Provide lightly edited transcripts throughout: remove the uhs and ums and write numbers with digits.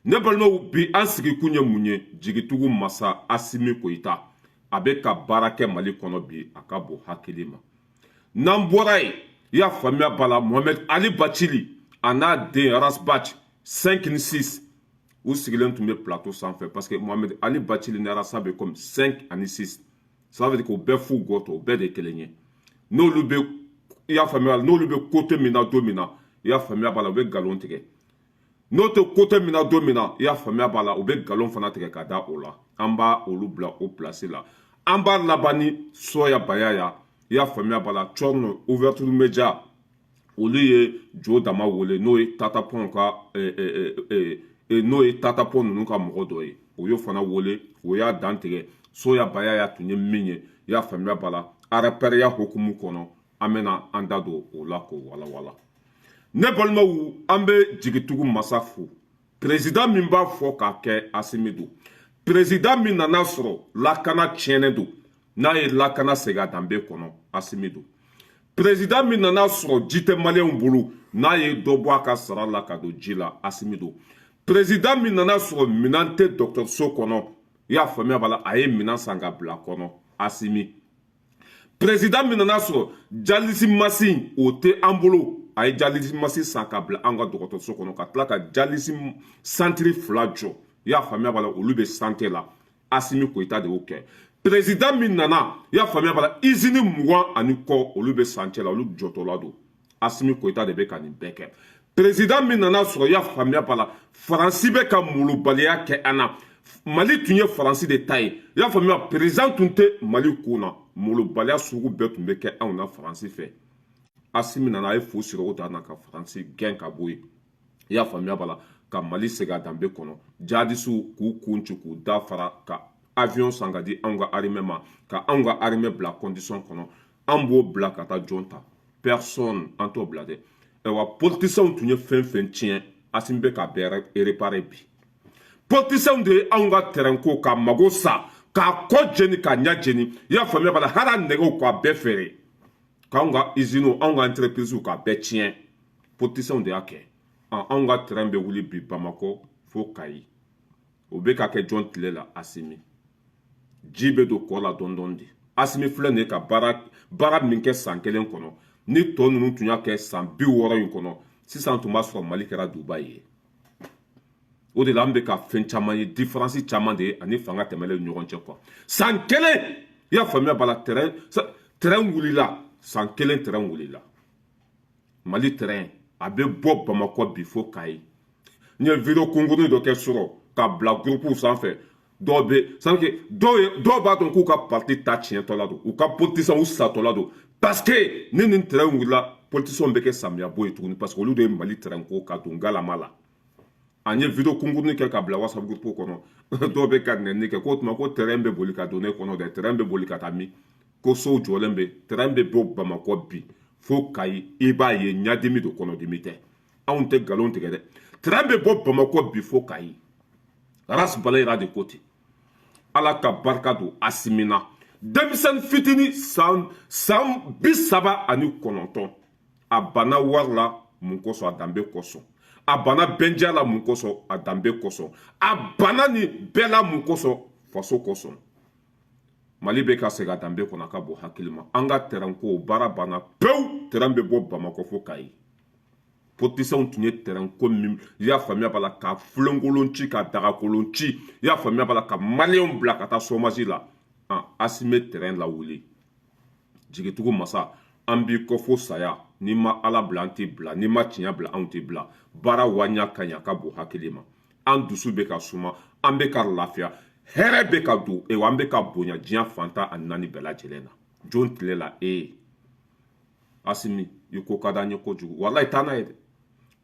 ne balimaw bi an sigikun ye mun ye jigitugu masa Asimi Goïta a bɛ ka baara kɛ Mali kɔnɔ bi a ka bon hakili ma n'an bɔra yen i y'a faamuya bala Mohamed Ali Bachili a n'a den Rasbach 5 ni 6 u sigilen tun bɛ plateau sanfɛ parce que Mohamed Ali Bachili ni Arasa bɛ comme 5 ani 6 ça veut dire que u bɛɛ f'u gɔtɔ u bɛɛ de kelen ye n'olu bɛ i y'a faamuya n'olu bɛ côté min na don min na i y'a faamuya bala u bɛ galon tigɛ n'o tɛ côté min na don min na i y'a faamuya bala u bɛ galon fana tigɛ ka da o la an b'a olu bila o place la an b'a laban ni Soya Bayaya i y'a faamuya bala Corne Ouverture Media olu ye Jo Dama wele n'o ye Tatapon ka n'o ye Tatapon ninnu ka mɔgɔ dɔ ye o y'o fana wele o y'a dan tigɛ Soya Bayaya tun ye min ye i y'a faamuya bala arapɛrɛya hukumu kɔnɔ an bɛna an da don o la k'o walawala ne balimaw an bɛ jigitugu masa fo président min b'a fɔ k'a kɛ Asimi don président min nana sɔrɔ lakana tiɲɛnen don n'a ye lakana segin a danbe kɔnɔ Asimi don président min nana sɔrɔ ji tɛ maliyɛnw bolo n'a ye dɔ bɔ a ka sara la ka don ji la Asimi don président min nana sɔrɔ minɛn tɛ dɔgɔtɔrɔso kɔnɔ i y'a faamuya bala a ye minɛn san ka bila kɔnɔ Asimi président min nana sɔrɔ jalisi machine o tɛ an bolo a ye jalisi machine san ka bila an ka dɔgɔtɔrɔso kɔnɔ ka tila ka jalisi centre 2 jɔ i y'a faamuya bala olu bɛ santé la Asimi Goïta de y'o kɛ président min nana i y'a faamuya bala usine 20 ani kɔ olu bɛ santé la olu jɔtɔla don Asimi Goïta de bɛ ka nin bɛɛ kɛ président min nana sɔrɔ i y'a faamuya bala Faransi bɛ ka molobaliya kɛ an na Mali tun ye Faransi de ta ye i y'a faamuya président tun tɛ Mali kun na molobaliya sugu bɛɛ tun bɛ kɛ anw na Faransi fɛ Asimi nana a ye fu siri o dan na ka Faransi gɛn ka bɔ yen i y'a faamuya bala ka Mali segin a danbe kɔnɔ jihadisiw k'u kun ci k'u da fara ka avion san ka di anw ka armée ma ka anw ka armée bila condition kɔnɔ an b'o bila ka taa jɔn ta personne an t'o bila dɛ wa politiciens tun ye fɛn fɛn tiɲɛ Asimi bɛ ka bɛɛ réparer bi politiciens de ye anw ka terrain ko ka mago sa k'a kɔ jeni k'a ɲɛ jeni i y'a faamuya bala hali a nɛgɛw k'a bɛɛ feere k'anw ka usines anw ka entreprises k'a bɛɛ tiɲɛ politiciens de y'a kɛ anw ka terrain bɛ wuli bi Bamakɔ fo Kayi o bɛ ka kɛ jɔn tile la Asimi ji bɛ don kɔ la dɔɔni dɔɔni de Asimi filɛ nin ye ka baara min kɛ san 1 kɔnɔ ni tɔ ninnu tun y'a kɛ san 60 in kɔnɔ sisan tun b'a sɔrɔ Mali kɛra Dubaï ye o de la an bɛ ka fɛn caman ye différence caman de ye ani fanga tɛmɛlen ɲɔgɔn cɛ quoi san 1 i y'a faamuya bala terrain wulila san 1 terrain wulila Mali terrain a bɛ bɔ Bamakɔ bi fo Kayi n ye vidéo kunkurunin dɔ kɛ sɔrɔ ka bila groupe sanfɛ dɔw bɛ dɔw b'a dɔn k'u ka parti ta tiɲɛtɔ la don u ka politiciens u satɔla don parce que ni nin terrain wulila politiciens bɛ kɛ samiyɛbɔ ye tuguni parce que olu de ye Mali terrain ko ka don galama la an ye vidéo kunkurunin kɛ ka bila WhatsApp groupe kɔnɔ dɔw bɛ ka nɛni kɛ k'o tuma ko terrain bɛ boli ka don ne kɔnɔ dɛ terrain bɛ boli ka taa min ko sow jɔlen bɛ terrain bɛ bɔ Bamakɔ bi fo Kayi i b'a ye ɲadimi don kɔnɔdimi tɛ anw tɛ galon tigɛ dɛ terrain bɛ bɔ Bamakɔ bi fo Kayi Ras Balayira de ko ten Ala ka barika don Asimi na denmisɛnnin fitinin san 39 a banna wari la mun kosɔn a danbe kosɔn a banna bɛndiya la mun kosɔn a danbe kosɔn a banna nin bɛɛ la mun kosɔn faso kosɔn Mali bɛ ka segin a danbe kɔnɔ a ka bon hakili ma an ka terrain ko baara banna pewu terrain bɛ bɔ Bamakɔ fo Kayi politiciens tun ye terrain ko min i y'a faamuya bala ka filenkolon ci ka dagakolon ci i y'a faamuya bala ka maliyɛnw bila ka taa chômage la Asimi terrain la wuli jigitugu masa an b'i kɔ fo saya n'i ma Ala bila an t'i bila n'i ma tiɲɛ bila anw t'i bila baara waɲa ka ɲi a ka bon hakili ma an dusu bɛ ka suma an bɛ ka lafiya hɛrɛ bɛ ka don an bɛ ka bonya diɲɛ fantan ani 4 bɛɛ lajɛlen na jɔn tile la Asimi i ko ka d'an ye kojugu walahi taa n'a ye dɛ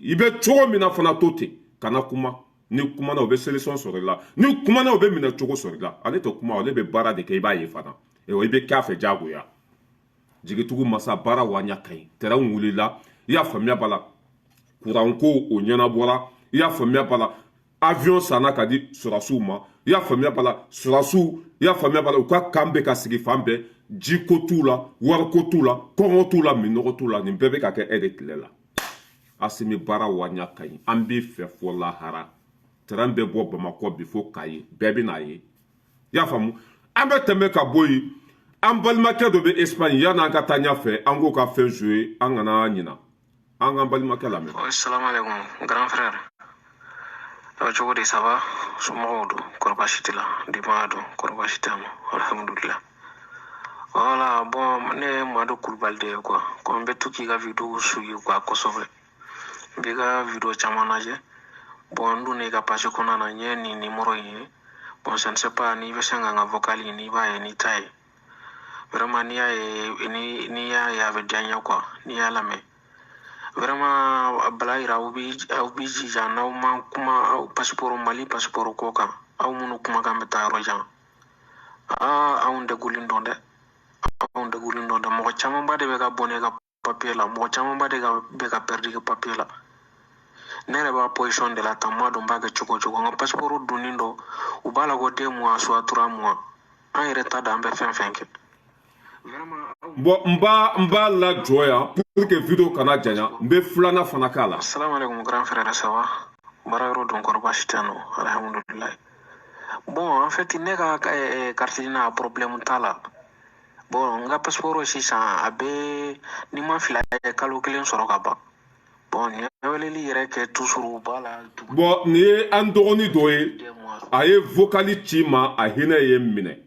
i bɛ cogo min na fana to ten kana kuma ni kuma na o bɛ solution sɔrɔ i la ni kuma na o bɛ minɛ cogo sɔrɔ i la ale tɛ kuma ale bɛ baara de kɛ i b'a ye fana i bɛ k'a fɛ jagoya jigitugu masa baara waɲa ka ɲi terrain wulila i y'a faamuya bala courant ko o ɲɛnabɔra i y'a faamuya bala avion sanna ka di sɔrɔdasiw ma i y'a faamuya bala sɔrɔdasiw i y'a faamuya bala u ka kan bɛ ka sigi fan bɛɛ ji ko t'u la wari ko t'u la kɔngɔ t'u la minɔgɔ t'u la nin bɛɛ bɛ ka kɛ de tile la Asimi baara waɲa ka ɲi an b'i fɛ fɔ lahara train bɛ bɔ Bamakɔ bi fo Kayi bɛɛ bɛ n'a ye i y'a faamu an bɛ tɛmɛ ka bɔ yen an balimakɛ dɔ bɛ Espagne yan'an ka taa ɲɛfɛ an k'o ka fɛn jouer an kana ɲina an k'an balimakɛ lamɛn. Assalamu alaikum grand frère. Cogo di ça va somɔgɔw don kɔrɔ baasi t'i la denbaya don kɔrɔ baasi t'a ma alhamdulillah. Voilà bon ne ye Madu Kulubali de ye quoi ko n bɛ to k'i ka vidéo suivi quoi kosɛbɛ n b'i ka vidéo caman lajɛ bon n dun n'i ka page kɔnɔna na n ye nin numéro in ye bon je ne sais pas n'i bɛ se ka n ka vocal in n'i b'a ye n'i t'a ye vraiment n'i y'a ye n'i y'a ye a bɛ diya n ye quoi n'i y'a lamɛn vraiment bala yira aw bi jija n'aw ma kuma aw passeport Mali passeport ko kan aw minnu kumakan bɛ taa yɔrɔ jan anw degulen dɔn dɛ anw degulen dɔn dɛ mɔgɔ camanba de bɛ ka bɔ ne ka papier la mɔgɔ camanba de bɛ ka perdre ka papier la ne yɛrɛ b'a position de la tan n b'a dɔn n b'a kɛ cogo cogo n ka passeport donnen dɔ u b'a la ko 2 mois soit 3 mois an yɛrɛ t'a dɔn an bɛ fɛn fɛn kɛ. Bon n b'a lajɔ yan pour que vidéo kana janya n bɛ filanan fana k'a la. Assalamu alaikum grand frère ça va baara yɔrɔ dɔn kɔrɔ baasi tɛ nɔ alhamdulillah. Bon en fait ne ka carte n'a problème t'a la bon n ka passeport sisan a bɛ ni ma fila kalo kelen sɔrɔ ka ban bon ni weleli yɛrɛ kɛ toujours b'a la. Bon nin ye an dɔgɔnin dɔ ye a ye vocali ci ma a hinɛ ye minɛ.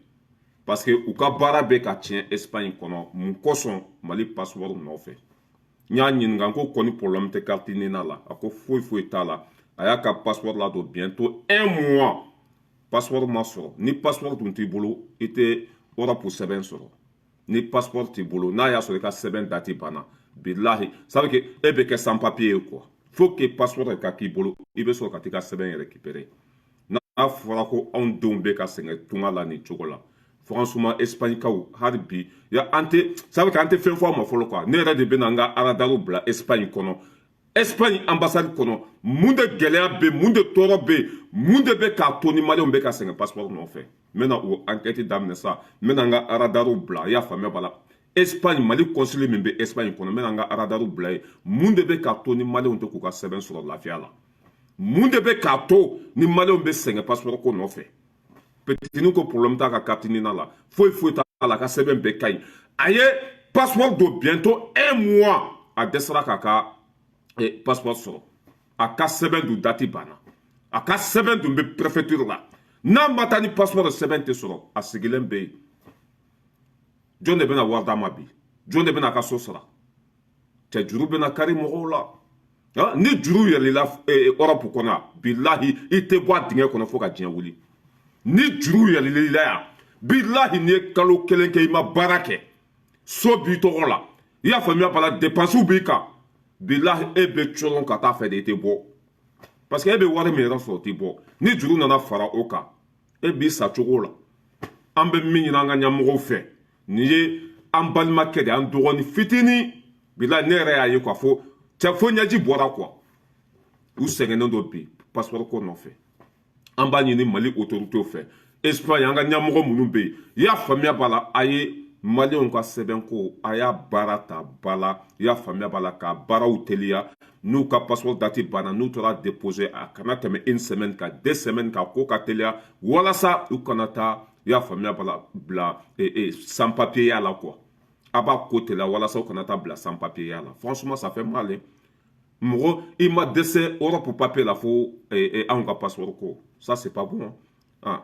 Parce que u ka baara bɛ ka tiɲɛ Espagne kɔnɔ mun kosɔn Mali passeport nɔfɛ n y'a ɲininka ko kɔni problème tɛ carte nina la a ko foyi t'a la a y'a ka passeport ladon bientôt 1 mois passeport ma sɔrɔ ni passeport tun t'i bolo i tɛ Europe sɛbɛn sɔrɔ ni passeport t'i bolo n'a y'a sɔrɔ i ka sɛbɛn date banna bilahi ça veut dire que e bɛ kɛ sans papier ye quoi faut que passeport ka k'i bolo i bɛ sɔrɔ ka t'i ka sɛbɛn récupérer n'a fɔra ko anw denw bɛ ka sɛgɛn tunga la nin cogo la. Franchement, Espagne kaw hali bi ya ante sabe ka ante fɛn fɔ a ma fɔlɔ quoi ne yɛrɛ de bɛ na n ka aradaru bila Espagne kɔnɔ Espagne ambassade kɔnɔ mun de gɛlɛya bɛ mun de tɔɔrɔ bɛ mun de bɛ k'a to ni maliyɛnw bɛ ka sɛgɛn passeport nɔfɛ n bɛna o enquête daminɛ sa n bɛna n ka aradaru bila i y'a faamuya b'a la Espagne Mali consul min bɛ Espagne kɔnɔ n bɛna n ka aradaru bila ye mun de bɛ k'a to ni maliyɛnw tɛ k'u ka sɛbɛn sɔrɔ lafiya la mun de bɛ k'a to ni maliyɛnw bɛ sɛgɛn passeport ko nɔfɛ. Petitini ko problème t'a ka carte nina la foyi t'a la ka sɛbɛn bɛɛ ka ɲi a ye passeport don bientôt 1 mois a dɛsɛra k'a ka passeport sɔrɔ a ka sɛbɛn dun dati banna a ka sɛbɛn dun bɛ préfecture la n'a ma taa ni passeport sɛbɛn tɛ sɔrɔ a sigilen bɛ yen jɔn de bɛna wari d'a ma bi jɔn de bɛna a ka so sara cɛ juru bɛna kari mɔgɔw la ni juru yɛlɛla Europe kɔnɔ bilahi i tɛ bɔ a dingɛ kɔnɔ fo ka diɲɛ wuli. Ni juru yɛlɛlila yan bilahi n'i ye kalo kelen kɛ i ma baara kɛ so b'i tɔgɔ la i y'a faamuya b'a la dépenses b'i kan bilahi e bɛ cɔrɔn ka taa fɛ de i tɛ bɔ parce que e bɛ wari min yɛrɛ sɔrɔ o tɛ bɔ ni juru nana fara o kan e b'i sa cogo la an bɛ min ɲini an ka ɲɛmɔgɔw fɛ nin ye an balimakɛ de an dɔgɔnin fitinin bilahi ne yɛrɛ y'a ye k'a fɔ cɛ fo ɲɛji bɔra quoi u sɛgɛnnen dɔ bi passeport ko nɔfɛ. An b'a ɲini Mali autorité fɛ Espagne an ka ɲɛmɔgɔ minnu bɛ yen i y'a faamuya b'a la a ye maliyɛnw ka sɛbɛnko a y'a baara ta ba la i y'a faamuya b'a la k'a baaraw teliya n'u ka passeport date banna n'u taara déposer a kana tɛmɛ 1 semaine kan 2 semaines k'a ko ka teliya walasa u kana taa i y'a faamuya b'a la bila sans papier ya la quoi a b'a ko teliya walasa u kana taa bila sans papier ya la franchement ça fait mal hein. Mɔgɔ i ma dɛsɛ Europe papier la fo anw ka passeport ko ça c'est pas bon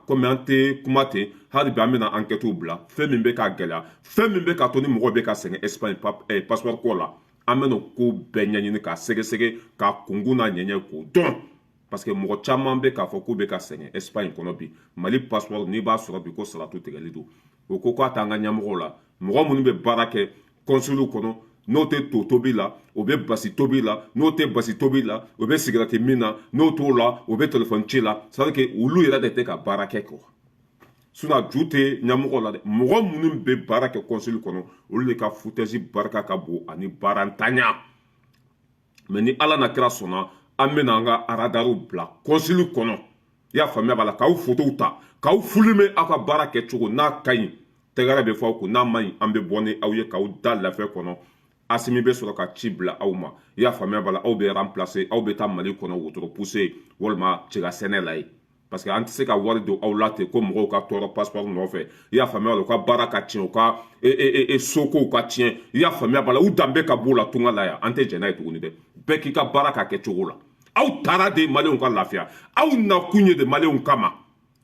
comme an tɛ kuma ten hali bi an bɛna enquête bila fɛn min bɛ ka gɛlɛya fɛn min bɛ ka to ni mɔgɔ bɛ ka sɛgɛn Espagne passeport ko la an bɛna ko bɛɛ ɲɛɲini k'a sɛgɛsɛgɛ k'a kungun n'a ɲɛɲɛ k'o dɔn parce que mɔgɔ caman bɛ k'a fɔ k'u bɛ ka sɛgɛn Espagne kɔnɔ bi Mali passeport n'i b'a sɔrɔ bi ko salatu tigɛli don o ko k'a t'an ka ɲɛmɔgɔw la mɔgɔ minnu bɛ baara kɛ consul kɔnɔ n'o tɛ to tobi la o bɛ basi tobi la n'o tɛ basi tobi la o bɛ sigarati min na n'o t'o la o bɛ téléphone ci la c'est à dire que olu yɛrɛ de tɛ ka baara kɛ quoi sinon ju tɛ ɲɛmɔgɔ la dɛ mɔgɔ minnu bɛ baara kɛ consul kɔnɔ olu de ka foutaise barika ka bon ani baara ntanya mais ni ala na kira sɔnna an bɛna an ka aradaru bila consul kɔnɔ i y'a faamuya b'a la k'aw photow ta k'aw filmer aw ka baara kɛcogo n'a ka ɲi tɛgɛrɛ bɛ fɔ aw kun n'a ma ɲi an bɛ bɔ ni aw ye k'aw da lafɛ kɔnɔ Assimi be sɔrɔ ka ci bila aw ma i y'a faamuya bala aw bɛ remplacer aw bɛ taa Mali kɔnɔ wotoro pousser walima cɛga sɛnɛ la ye parce que an tɛ se ka wari don aw la ten ko mɔgɔw ka tɔɔrɔ passeport nɔfɛ i y'a faamuya u ka baara ka tiɲɛ u ka sokow ka tiɲɛ i y'a faamuya bala u danbe ka b'u la tunga la yan an tɛ jɛn n'a ye tuguni dɛ bɛɛ k'i ka baara ka kɛ cogo la aw taara de maliyɛnw ka lafiya aw nakun ye de maliyɛnw kama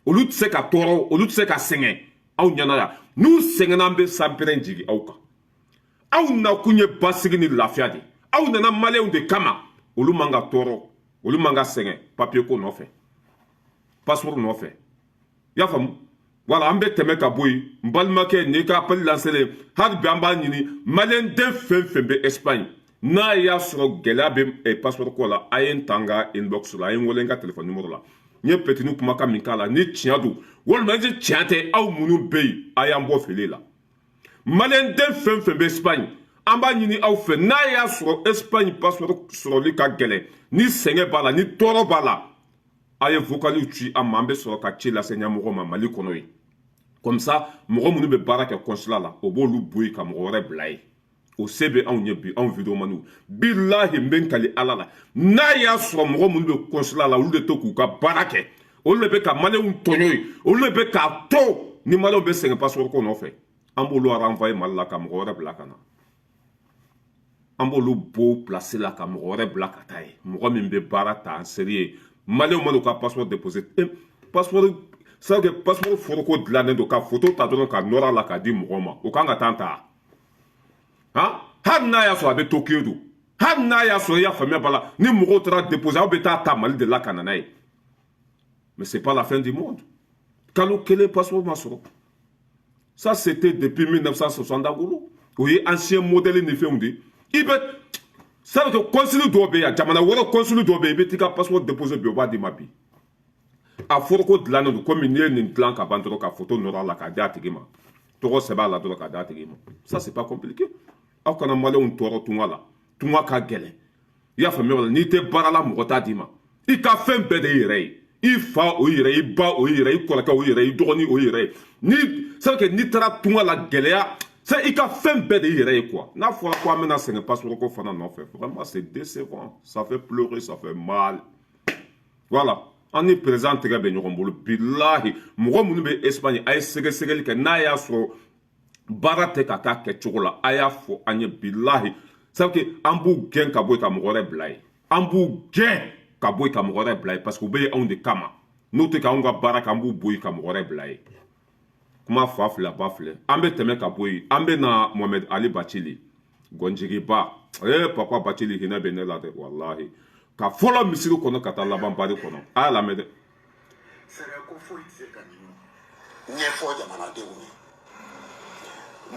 olu tɛ se ka tɔɔrɔ olu tɛ se ka sɛgɛn aw ɲɛna yan n'u sɛgɛnna an bɛ sanpɛrɛn jigin aw kan aw nakun ye basigi ni lafiya de aw nana maliyɛnw de kama olu man ka tɔɔrɔ olu man ka sɛgɛn papier ko nɔfɛ passeport nɔfɛ i y'a faamu wala an bɛ tɛmɛ ka bɔ yen n balimakɛ n'i ka appel lancelen hali bi an b'a ɲini maliyɛn den fɛn fɛn bɛ Espagne n'a y'a sɔrɔ gɛlɛya bɛ passeport ko la a ye n ta n ka inbox la a ye n wele n ka téléphone numéro la n ye petini kumakan min k'a la ni tiɲɛ don walima ni tiɲɛ tɛ aw minnu bɛ yen a y'an bɔ fili la maliyɛn den fɛn fɛn bɛ Espagne an b'a ɲini aw fɛ n'a y'a sɔrɔ Espagne passeport sɔrɔli ka gɛlɛn ni sɛgɛn b'a la ni tɔɔrɔ b'a la a ye vocaliw ci an ma an bɛ sɔrɔ ka ci lase ɲɛmɔgɔ ma Mali kɔnɔ yen comme ça mɔgɔ minnu bɛ baara kɛ consulat la o b'olu bɔ yen ka mɔgɔ wɛrɛ bila yen o se bɛ anw ye bi anw vidéomaniw bilahi n bɛ n kali ala la n'a y'a sɔrɔ mɔgɔ minnu bɛ consulat la olu de to k'u ka baara kɛ olu de bɛ ka maliyɛnw tɔɲɔ yen olu de bɛ k'a to ni maliyɛnw bɛ sɛgɛn passeport ko nɔfɛ an b'olu renvoyer Mali la ka mɔgɔ wɛrɛ bila ka na an b'olu bɔ place la ka mɔgɔ wɛrɛ bila ka taa yen mɔgɔ min bɛ baara ta en sérieux maliyɛnw man'u ka passeport déposer passeport c'est que passeport foroko dilannen don ka photo ta dɔrɔn ka nɔrɔ a la k'a di mɔgɔ ma o kan ka taa ta hali n'a y'a sɔrɔ a bɛ Tokyo don hali n'a y'a sɔrɔ i y'a faamuya bala ni mɔgɔw taara déposer aw bɛ taa ta Mali de la ka na n'a ye mais c'est pas la fin du monde kalo kelen passeport ma sɔrɔ ça c'était depuis 1960 dagolo o ye ancien modèle ni fɛnw de i bɛ ça veut dire que consul dɔw bɛ yan jamana wɛrɛ consul dɔw bɛ yen i bɛ t'i ka passeport déposer bi o b'a d'i ma bi a foroko dilannen don komi n'i ye nin dilan ka ban dɔrɔn ka photo nɔrɔ a la k'a di a tigi ma tɔgɔ sɛbɛn a la dɔrɔn k'a di a tigi ma ça c'est pas compliqué aw kana maliyɛnw tɔɔrɔ tunga la tunga ka gɛlɛn i y'a faamuya n'i tɛ baara la mɔgɔ t'a d'i ma i ka fɛn bɛɛ de y'i yɛrɛ ye i fa o yɛrɛ i ba o yɛrɛ i kɔrɔkɛ o yɛrɛ i dɔgɔnin o yɛrɛ ni c'est que n'i taara tunga la gɛlɛya c'est i ka fɛn bɛɛ de y'i yɛrɛ ye quoi n'a fɔra ko an bɛna sɛgɛn passeport ko fana nɔfɛ vraiment c'est décevant ça fait pleurer ça fait mal voilà an ni président tɛgɛ bɛ ɲɔgɔn bolo bilahi mɔgɔ minnu bɛ Espagne a ye sɛgɛsɛgɛli kɛ n'a y'a sɔrɔ baara tɛ ka k'a kɛcogo la a y'a fɔ an ye bilahi c'est que an b'u gɛn ka bɔ yen ka mɔgɔ wɛrɛ bila yen an b'u gɛn ka bɔ yen ka mɔgɔ wɛrɛ bila yen parce que u bɛ yen anw de kama n'o tɛ k'anw ka baara kɛ an b'u bɔ yen ka mɔgɔ wɛrɛ bila yen kuma fa filɛ a ba filɛ an bɛ tɛmɛ ka bɔ yen an bɛ na Mohamed Ali Bacili gɔnjigiba papa Bacili hinɛ bɛ ne la dɛ walahi ka fɔlɔ misiri kɔnɔ ka taa laban bari kɔnɔ a y'a lamɛn dɛ sariya ko foyi tɛ se ka nin ɲɛfɔ jamanadenw ye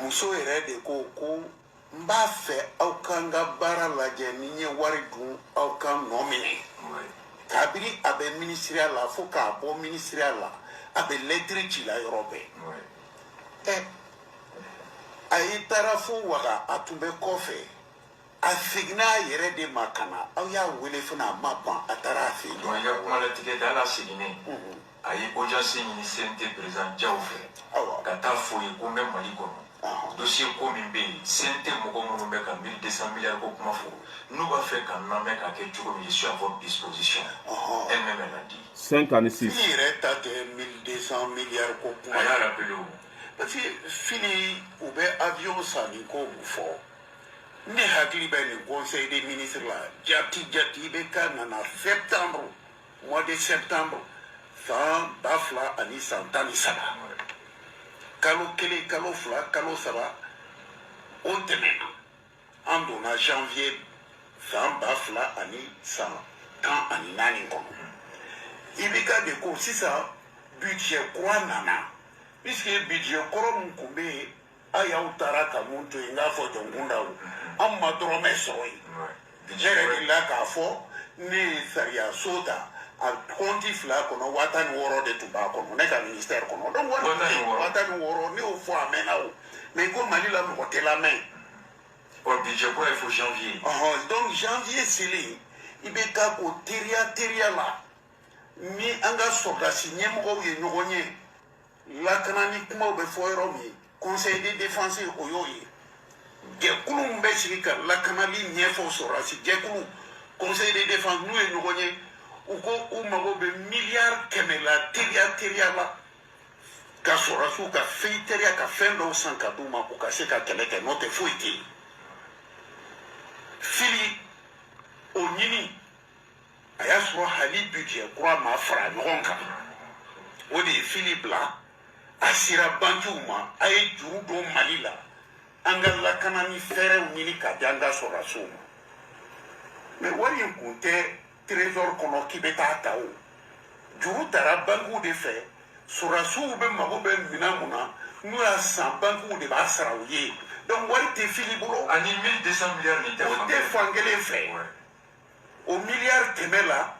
muso yɛrɛ de ko n b'a fɛ aw kan ka baara lajɛ ni n ye wari dun aw ka nɔ minɛ kabiri a bɛ minisiriya la fo k'a bɔ minisiriya la a bɛ lɛtiri ci la yɔrɔ bɛɛ a y'i taara fo waga a tun bɛ kɔfɛ a seginna a yɛrɛ de ma ka na aw y'a wele fana a ma ban a taara a fɛ yen. i ka kuma latigɛ tɛ ala seginnen a ye audience ɲini CNT président Diaw fɛ ka taa fɔ ye ko n bɛ Mali kɔnɔ dossier ko min bɛ yen CNT mɔgɔ minnu bɛ ka 1200 milliards ko kuma fɔ n'u b'a fɛ ka lamɛn ka kɛ cogo min je suis à votre disposition elle-même elle a dit 5 ani 6 fili yɛrɛ ta tɛ 1200 milliards ko kuma a y'a rappelé o parce que fili u bɛ avion san ni ko mun fɔ ne hakili bɛ nin conseil des ministres la jati bɛ ka nana septembre mois de septembre san 2000 ani san 13 kalo kelen kalo fila kalo saba o tɛmɛna an donna janvier san 2000 ani san 14 kɔnɔ i bɛ ka de ko sisan budget kura nana puisque budget kɔrɔ min tun bɛ yen a y'aw taara ka mun to yen n k'a fɔ jɔnkunda o an ma dɔrɔmɛ sɔrɔ yen ne yɛrɛ delila k'a fɔ ne ye sariya so ta a kɔnti fila kɔnɔ 16 de tun b'a kɔnɔ ne ka ministère kɔnɔ donc 16 ne y'o fɔ a mɛnna o mais ko Mali la mɔgɔ tɛ lamɛn budget kura il faut janvier donc janvier selen i bɛ taa o teriya la ni an ka sɔrdasi ɲɛmɔgɔw ye ɲɔgɔn ye lakana ni kumaw bɛ fɔ yɔrɔ min conseil de défense o y'o ye jɛkulu bɛ sigi ka lakanali ɲɛfɔ sɔrɔsi jɛkulu conseil de défense n'u ye ɲɔgɔn ye u ko u mago bɛ miliyari 100 la teriya la ka sɔrɔsiw ka fɛn teriya ka fɛn dɔw san ka d'u ma u ka se ka kɛlɛ kɛ n'o tɛ foyi tɛ yen fili o ɲini a y'a sɔrɔ hali budget kura ma fara ɲɔgɔn kan o de ye fili bila a sera bankiw ma a ye juru don Mali la an ka lakana ni fɛɛrɛw ɲini ka di an ka sɔrɔsiw ma mais wari in kun tɛ trésor kɔnɔ k'i bɛ taa ta o juru taara bankiw de fɛ sɔrɔsiw bɛ mago bɛ minɛn mun na n'u y'a san bankiw de b'a sara u ye donc wari tɛ fili bolo ani 1200 miliyari nin tɛ o tɛ fan kelen fɛ o miliyari 100 la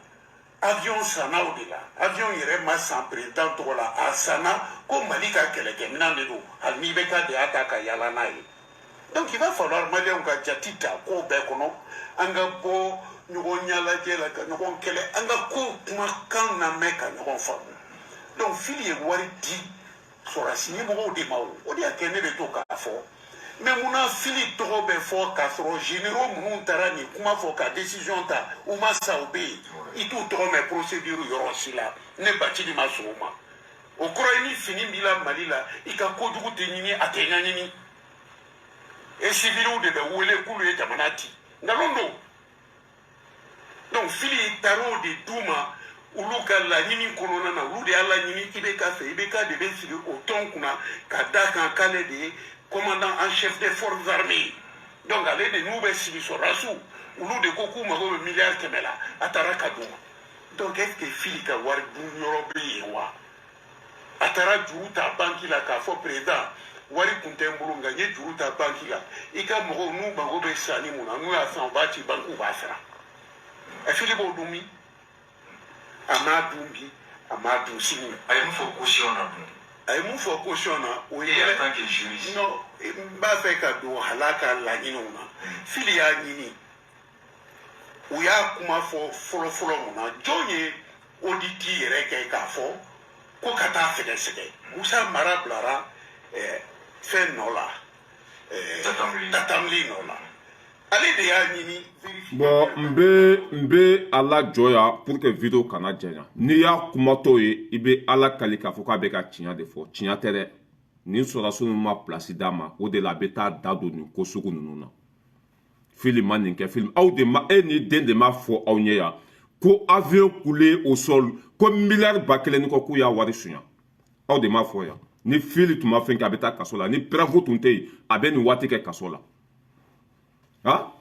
avion sannaw de la avion yɛrɛ ma san président tɔgɔ la a sanna ko Mali ka kɛlɛkɛminɛn de don hali n'i bɛ taa de y'a ta ka yala n'a ye donc il va falloir maliyɛnw ka jati ta ko bɛɛ kɔnɔ an ka bɔ ɲɔgɔn ɲalajɛ la ka ɲɔgɔn kɛlɛ an ka ko kumakan lamɛn ka ɲɔgɔn faamu donc fili ye wari di sɔrɔsi ɲɛmɔgɔw de ma o de y'a kɛ ne bɛ to k'a fɔ mais munna fili tɔgɔ bɛ fɔ k'a sɔrɔ généraux minnu taara nin kuma fɔ ka décision ta u ma sa u bɛ yen i t'u tɔgɔ mɛn procédure yɔrɔ si la ne Bacili ma sɔn o ma o kɔrɔ ye ni fini b'i la Mali la i ka kojugu tɛ ɲini a tɛ ɲaɲini et civiliw de bɛ wele k'olu ye jamana ci nkalon don donc fili taar'o de d'u ma olu ka laɲini kɔnɔna na olu de y'a laɲini IBK fɛ IBK de bɛ sigi o tɔn kunna ka d'a kan k'ale de ye commandant en chef des forces armées donc ale de n'u bɛ sigi sɔrɔsiw olu de ko k'u mago bɛ miliyari 100 la a taara ka d'u ma donc est-ce que fili ka wari dun yɔrɔ bɛ yen wa a taara juru ta banki la k'a fɔ président wari kun tɛ n bolo nka n ye juru ta banki la i ka mɔgɔw n'u mago bɛ sanni mun na n'u y'a san u b'a ci bankiw b'a sara ɛ fili b'o dun min a m'a dun bi a m'a dun sini a ye mun fɔ caution na dun a ye mun fɔ caution na o ye en tant que juriste non n b'a fɛ ka don hala ka laɲiniw na fili y'a ɲini u y'a kuma fɔ fɔlɔfɔlɔ mun na jɔn ye audit yɛrɛ kɛ k'a fɔ ko ka taa sɛgɛsɛgɛ Musa Mara bilara fɛn nɔ la tatamli nɔ la ale de y'a ɲini bon n bɛ ala jɔ yan pour que video kana janya n'i y'a kumatɔ ye i bɛ ala kali k'a fɔ k'a bɛ ka tiɲɛ de fɔ tiɲɛ tɛ dɛ nin sɔrɔsiw ma place d'a ma o de la a bɛ taa da don nin ko sugu ninnu na fili ma nin kɛ fili aw de ma e ni den de ma fɔ aw ɲɛ yan ko avion coulé au sol ko miliyari 1000 ni kɔ k'u y'a wari suɲɛ aw de ma fɔ yan ni fili tun ma fɛn kɛ a bɛ taa kaso la ni preuve tun tɛ yen a bɛ nin waati kɛ kaso la ah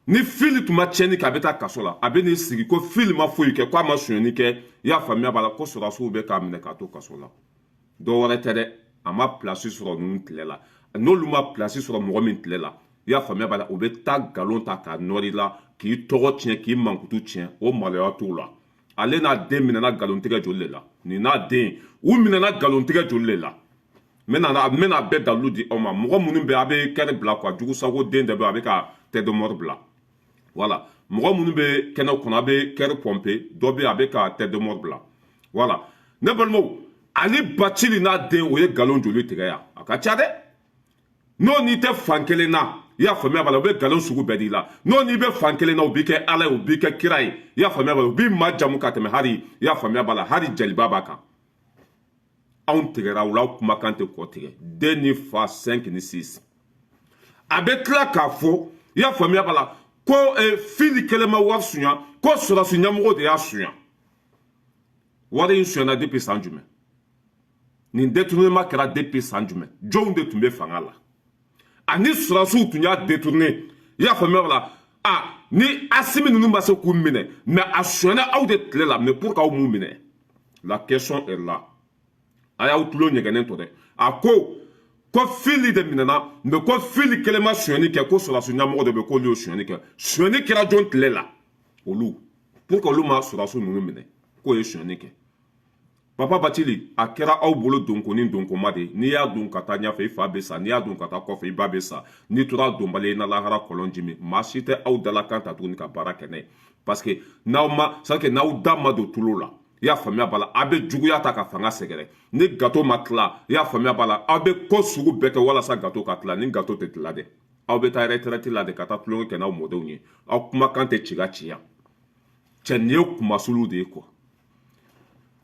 ni fili tun ma tiɲɛni kɛ a bɛ taa kaso la a bɛ n'i sigi ko fili ma foyi kɛ k'a ma suɲɛni kɛ i y'a faamuya b'a la ko sɔrɔsiw bɛ k'a minɛ k'a to kaso la dɔ wɛrɛ tɛ dɛ a ma place sɔrɔ ninnu tile la n'olu ma place sɔrɔ mɔgɔ min tile la i y'a faamuya b'a la u bɛ taa nkalon ta k'a nɔr'i la k'i tɔgɔ tiɲɛ k'i mankutu tiɲɛ o maloya t'o la ale n'a den minɛna nkalontigɛ joli de la nin n'a den u minɛna nkalontigɛ joli de la n bɛna bɛɛ dalilu di aw ma mɔgɔ minnu bɛ a bɛ kɛnɛ bila quoi jugusago den dɔ bɛ a bɛ ka tête de mort bila voilà mɔgɔ minnu bɛ kɛnɛ kɔnɔ a bɛ kɛri pɔmpe dɔ bɛ a bɛ ka tête de mort bila voilà ne balimaw ani Bacili n'a den o ye nkalon joli tigɛ yan a ka ca dɛ n'o n'i tɛ fan kelen na i y'a faamuya b'a la u bɛ nkalon sugu bɛɛ d'i la n'o n'i bɛ fan kelen na u b'i kɛ ala ye u b'i kɛ kira ye i y'a faamuya b'a la u b'i majamu ka tɛmɛ hali i y'a faamuya b'a la hali jeliba b'a kan anw tigɛra u la aw kumakan tɛ kɔ tigɛ den ni fa 5 ni 6 a bɛ tila k'a fɔ i y'a faamuya b'a la ko fili kelen ma wari suɲɛ ko sɔrɔsi ɲɛmɔgɔ de y'a suɲɛ wari in suɲɛna depuis san jumɛn nin détournement kɛra depuis san jumɛn jɔnw de tun bɛ fanga la ani sɔrɔsiw tun y'a détourné i y'a faamuya b'a la ah ni Asimi ninnu ma se k'u minɛ mais a suɲɛna aw de tile la mais pour k'aw m'u minɛ la question est là a y'aw tulo ɲɛgɛnnen to dɛ a ko fili de minɛna mais ko fili kelen ma suɲɛni kɛ ko sɔrɔsi ɲɛmɔgɔ de bɛ k'olu y'o suɲɛni kɛ suɲɛni kɛra jɔn tile la olu pour que olu ma sɔrɔsi ninnu minɛ k'o ye suɲɛni kɛ Papa Bacili a kɛra aw bolo donko ni donkoma de n'i y'a don ka taa ɲɛfɛ i fa bɛ sa n'i y'a don ka taa kɔfɛ i ba bɛ sa n'i tora donbali i na lahara kɔlɔn jimi maa si tɛ aw dalakan ta tuguni ka baara kɛ n'a ye parce que n'aw da ma don tulo la i y'a faamuya b'a la a bɛ juguya ta ka fanga sɛgɛrɛ ni gato ma tila i y'a faamuya b'a la aw bɛ ko sugu bɛɛ kɛ walasa gato ka tila ni gato tɛ tila dɛ aw bɛ taa retraite la de ka taa tulonkɛ kɛ n'aw mɔdenw ye aw kumakan tɛ ci ka ciya cɛ nin ye kumasulu de ye quoi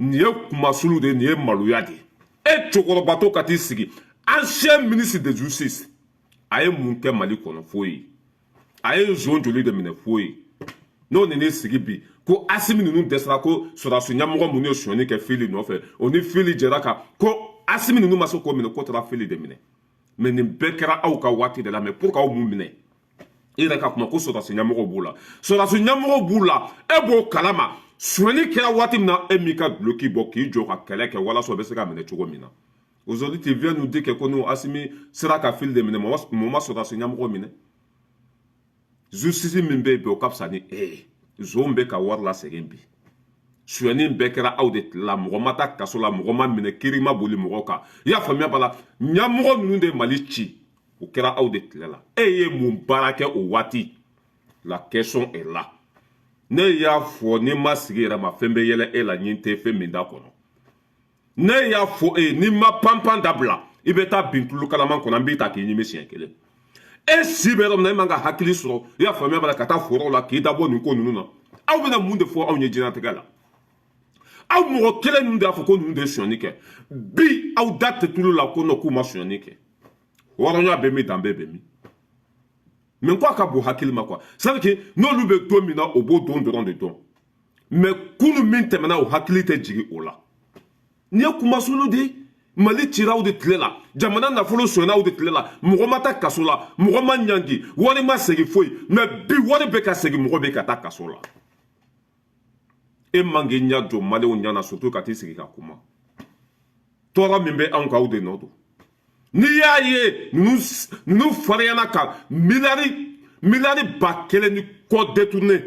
nin ye kumasulu de ye nin ye maloya de ye e cɛkɔrɔbatɔ ka t'i sigi ancien ministre de justice a ye mun kɛ Mali kɔnɔ foyi a ye zon joli de minɛ foyi n'o nana sigi bi ko Asimi ninnu dɛsɛra ko sɔrɔdasi ɲɛmɔgɔ minnu ye sonyani kɛ Fili nɔfɛ o ni Fili jɛra kan ko Asimi ninnu ma se k'o minɛ k'o taara Fili de minɛ mais nin bɛɛ kɛra aw ka waati de la mais pour k'aw mun minɛ i yɛrɛ ka kuma ko sɔrɔdasi ɲɛmɔgɔw b'u la sɔrɔdasi ɲɛmɔgɔw b'u la e b'o kalama sonyani kɛra waati min na e m'i ka duloki bɔ k'i jɔ ka kɛlɛ kɛ walasa o bɛ se ka minɛ cogo min na aujourd'hui tu viens nous dire que ko n'o Asimi sera ka Fili de minɛ mun ma sɔrɔdasi ɲɛmɔgɔw minɛ justice min bɛ yen bi o ka fisa ni e ye zon bɛ ka wari lasegin bi sonyani bɛɛ kɛra aw de la mɔgɔ ma taa kaso la mɔgɔ ma minɛ kiiri ma boli mɔgɔw kan i y'a faamuya b'a la ɲɛmɔgɔ ninnu de ye Mali ci o kɛra aw de tile la e ye mun baara kɛ o waati la question est là ne y'a fɔ ni ma sigi yɛrɛ ma fɛn bɛ yɛlɛ e la ɲin tɛ fɛn min da kɔnɔ ne y'a fɔ e ni ma panpan dabila i bɛ taa bin tulu kalaman kɔnɔ an b'i ta k'i ɲimi siɲɛ kelen e si bɛ yɔrɔ min na e man ka hakili sɔrɔ i y'a faamuya b'a la ka taa forow la k'i dabɔ nin ko ninnu na aw bɛna mun de fɔ anw ye diɲɛlatigɛ la aw mɔgɔ kelen ninnu de y'a fɔ ko ninnu de ye sonyani kɛ bi aw da tɛ tulu la ko non k'u ma sonyani kɛ wɔrɔnya bɛ min danbe bɛ min mais ko a ka bon hakili ma quoi c'est à dire que n'olu bɛ don min na o b'o don dɔrɔn de dɔn mais kunun min tɛmɛna o hakili tɛ jigin o la nin ye kumasulu de ye Mali cira aw de tile la jamana nafolo sonyana aw de tile la mɔgɔ ma taa kaso la mɔgɔ ma ɲangi wari ma segin foyi mais bi wari bɛ ka segin mɔgɔ bɛ ka taa kaso la e man k'i ɲɛ jɔ maliyɛnw ɲɛna surtout ka t'i sigi ka kuma tɔɔrɔ min bɛ anw kan aw de nɔ don n'i y'a ye ninnu fariyana ka miliyari ba kelen ni kɔ détourné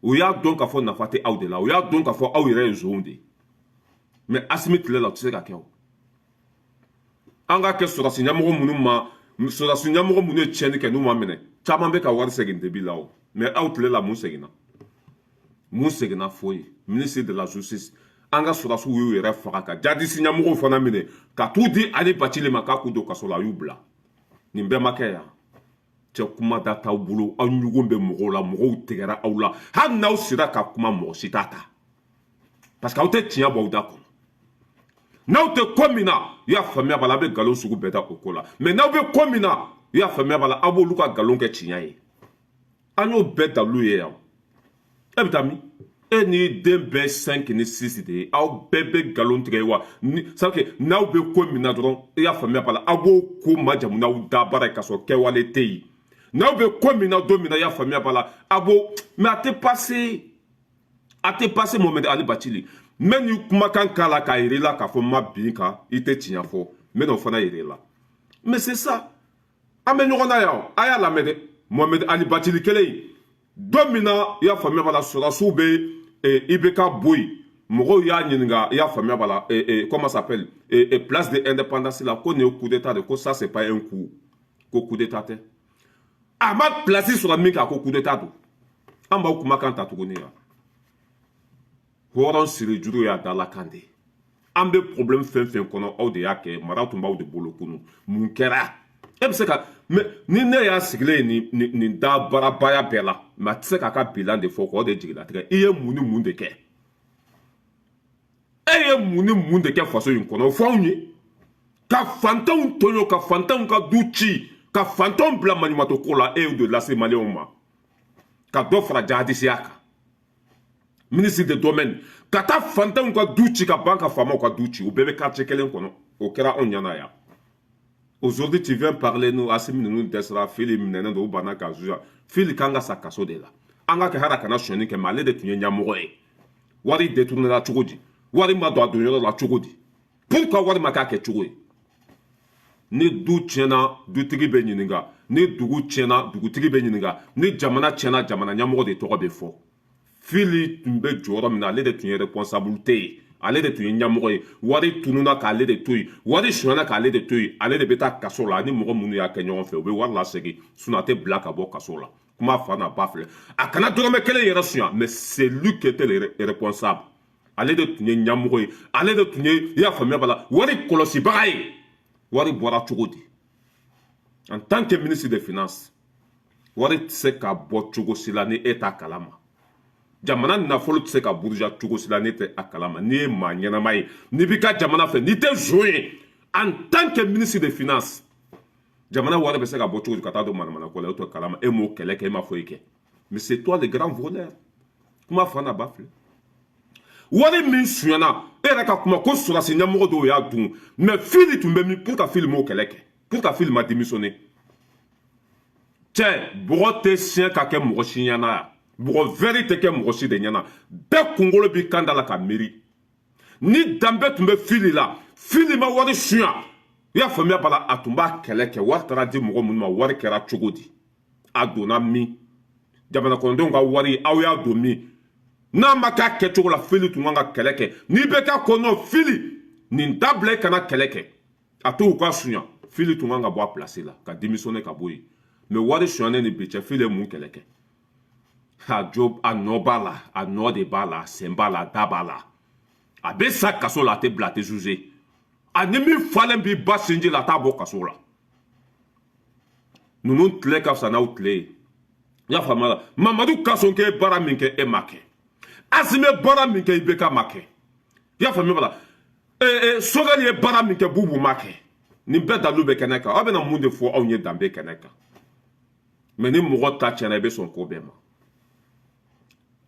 o y'a dɔn k'a fɔ nafa tɛ aw de la o y'a dɔn k'a fɔ aw yɛrɛ ye zonw de ye mais Asimi tile la o tɛ se ka kɛ o an ka kɛ sɔrɔdasi ɲɛmɔgɔ minnu ma sɔrɔdasi ɲɛmɔgɔ minnu ye tiɲɛni kɛ n'u ma minɛ caman bɛ ka wari segin debi la o mais aw tile la mun seginna foyi ministre de la justice an ka sɔrɔdasiw y'u yɛrɛ faga ka jadisi ɲɛmɔgɔw fana minɛ ka t'u di Ali Bacili ma k'a k'u don kaso la a y'u bila nin bɛɛ ma kɛ yan cɛ kuma da t'aw bolo aw ɲugun bɛ mɔgɔw la mɔgɔw tigɛra aw la hali n'aw sera ka kuma mɔgɔ si t'a ta parce que aw tɛ tiɲɛ bɔ aw da kɔnɔ n'aw tɛ ko min na i y'a faamuya b'a la a bɛ nkalon sugu bɛɛ da o ko la mais n'aw bɛ ko min na i y'a faamuya b'a la aw b'olu ka nkalon kɛ tiɲɛ ye an y'o bɛɛ dalilu ye yan e bɛ taa min e ni den bɛɛ 5 ni 6 de ye aw bɛɛ bɛ nkalon tigɛ wa c'est à dire n'aw bɛ ko min na dɔrɔn i y'a faamuya b'a la aw b'o ko majamu n'aw da baara ye k'a sɔrɔ kɛwale tɛ yen n'aw bɛ ko min na don min na i y'a faamuya b'a la a b'o mais a tɛ passer Mohamed Ali Bacili n bɛ nin kumakan k'a la k'a yir'i la k'a fɔ n ma bin kan i tɛ tiɲɛ fɔ n bɛ n'o fana yir'i la mais c'est ça an bɛ ɲɔgɔn na yan a y'a lamɛn dɛ Mohamed Ali Bacili kelen in don min na i y'a faamuya b'a la sɔrɔdasiw bɛ IBK bɔ yen mɔgɔw y'a ɲininka i y'a faamuya b'a la comment ça s'appelle place de indépendance la ko nin ye coup d'état de ko ça c'est pas un coup ko coup d'état tɛ a ma place sɔrɔ min kan ko coup d'état don an b'aw kumakan ta tuguni yan hɔrɔn siri juru y'a dalakan de ye an bɛ problème fɛn fɛn kɔnɔ aw de y'a kɛ mara tun b'aw de bolo kunun mun kɛra e bɛ se ka mais ni ne y'a sigilen ye nin da baarabaya bɛɛ la mais a tɛ se k'a ka bilan de fɔ k'o de jigilatigɛ i ye mun ni mun de kɛ e ye mun ni mun de kɛ faso in kɔnɔ o fɔ anw ye ka fantanw tɔɲɔ ka fantanw ka du ci ka fantanw bila maɲumatɔ ko la e y'o de lase maliyɛnw ma ka dɔ fara jahadisiya kan ministre de domaine ka taa fantanw ka du ci ka ban ka faamaw ka du ci o bɛɛ bɛ quartier kelen kɔnɔ o kɛra anw ɲɛna yan aujourd'hui tu viens parler nous Asimi ninnu dɛsɛra Fili minɛnen don u banna ka juge Fili kan ka sa kaso de la an ka kɛ hali a kana sonyani kɛ mais ale de tun ye ɲɛmɔgɔ ye wari détournera cogo di wari ma don a don yɔrɔ la cogo di pourquoi wari ma k'a kɛ cogo ye ni du tiɲɛna dutigi bɛ ɲininka ni dugu tiɲɛna dugutigi bɛ ɲininka ni jamana tiɲɛna jamana ɲɛmɔgɔ de tɔgɔ bɛ fɔ Fili tun bɛ jɔyɔrɔ min na ale de tun ye responsabilité ye ale de tun ye ɲɛmɔgɔ ye wari tununa k'ale de to yen wari sonyana k'ale de to yen ale de bɛ taa kaso la ani mɔgɔ minnu y'a kɛ ɲɔgɔn fɛ u bɛ wari lasegin sinon a tɛ bila ka bɔ kaso la kuma fa n'a ba filɛ a kana dɔrɔmɛ kelen yɛrɛ sonya mais c'est lui qui était le responsable ale de tun ye ɲɛmɔgɔ ye ale de tun ye i y'a faamuya b'a la wari kɔlɔsibaga ye wari bɔra cogo di en tant que ministre des Finances wari tɛ se ka bɔ cogo si la ni e t'a kalama jamana nafolo tɛ se ka buruja cogo si la ni tɛ a kalama n'i ye maa ɲɛnama ye n'i b'i ka jamana fɛ n'i tɛ zon ye en tant que ministre des Finances jamana wari bɛ se ka bɔ cogo di ka taa don manamana ko la e t'o kalama e m'o kɛlɛ kɛ e ma foyi kɛ mais c'est toi le grand voleur kuma fa na ba filɛ wari min suɲɛna e yɛrɛ ka kuma ko sɔrɔsi ɲɛmɔgɔ dɔw y'a dun mais fili tun bɛ min pour ka fili m'o kɛlɛ kɛ pour ka fili ma démissionner cɛ bɔgɔ tɛ siɲɛ ka kɛ mɔgɔ si ɲɛna yan bɔgɔ vɛri tɛ kɛ mɔgɔ si de ɲɛna bɛɛ kunkolo b'i kan da la ka miiri ni danbe tun bɛ fili la fili ma wari suɲɛ i y'a faamuya b'a la a tun b'a kɛlɛ kɛ wari taara di mɔgɔ minnu ma wari kɛra cogo di a donna min jamana kɔnɔdenw ka wari aw y'a don min n'a ma k'a kɛcogo la fili tun kan ka kɛlɛ kɛ n'i bɛ k'a kɔnɔ fili nin dabila i kana kɛlɛ kɛ a to u ka suɲɛ fili tun kan ka bɔ a pilasi la ka démissionner ka bɔ yen mais wari suɲɛnen ni bi cɛ fili ye mun kɛlɛ kɛ a nɔ b'a la a nɔ de b'a la a sen b'a la a da b'a la a bɛ sa kaso la a tɛ bila a tɛ juger a ni min falen b'i ba sinji la a t'a bɔ kaso la ninnu tile ka fisa n'aw tile ye i y'a faamuya la mamadu kasɔnkɛ ye baara min kɛ e ma kɛ asime baara min kɛ ibk ma kɛ i y'a faamuya la sogɛli ye baara min kɛ bubu ma kɛ nin bɛɛ dalu bɛ kɛnɛ kan aw bɛna mun de fɔ anw ye danbe kɛnɛ kan mais ni mɔgɔ ta tiɲɛna i bɛ sɔn ko bɛɛ ma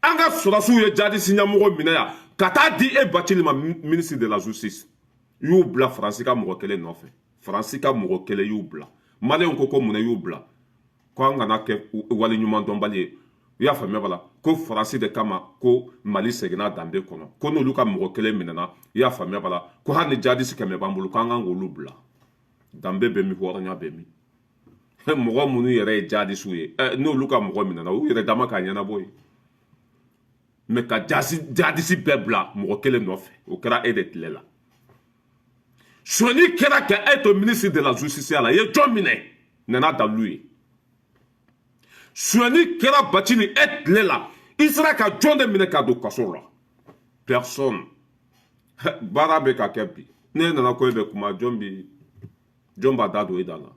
an ka sɔrɔsiw ye jadisi ɲɛmɔgɔ minɛ yan ka taa di e Bacili ma ministre de la justice y'u bila faransi ka mɔgɔ kelen nɔfɛ faransi ka mɔgɔ kelen y'u bila maliyɛnw ko mun y'u bila ko an kana kɛ wali ɲuman dɔnbali ye i y'a faamuya bala ko faransi de kama ko mali seginna danbe kɔnɔ ko n'olu ka mɔgɔ kelen minɛna i y'a faamuya bala ko hali ni jadisi 100 b'an bolo k'an kan k'olu bila danbe bɛ min hɔrɔnya bɛ min mɔgɔ minnu yɛrɛ ye jadisiw ye n'olu ka mɔgɔ minɛna u yɛrɛ dama k'a ɲɛnabɔ ye mais ka jadisi bɛɛ bila mɔgɔ kelen nɔfɛ o kɛra e de tile la sɔni kɛra ka e to ministre de la justice la i ye jɔn minɛ nana dalu ye sɔni kɛra Bacili e tile la i sera ka jɔn de minɛ ka don kaso la personne baara bɛ ka kɛ bi ne nana ko e bɛ kuma jɔn b'a da don e da la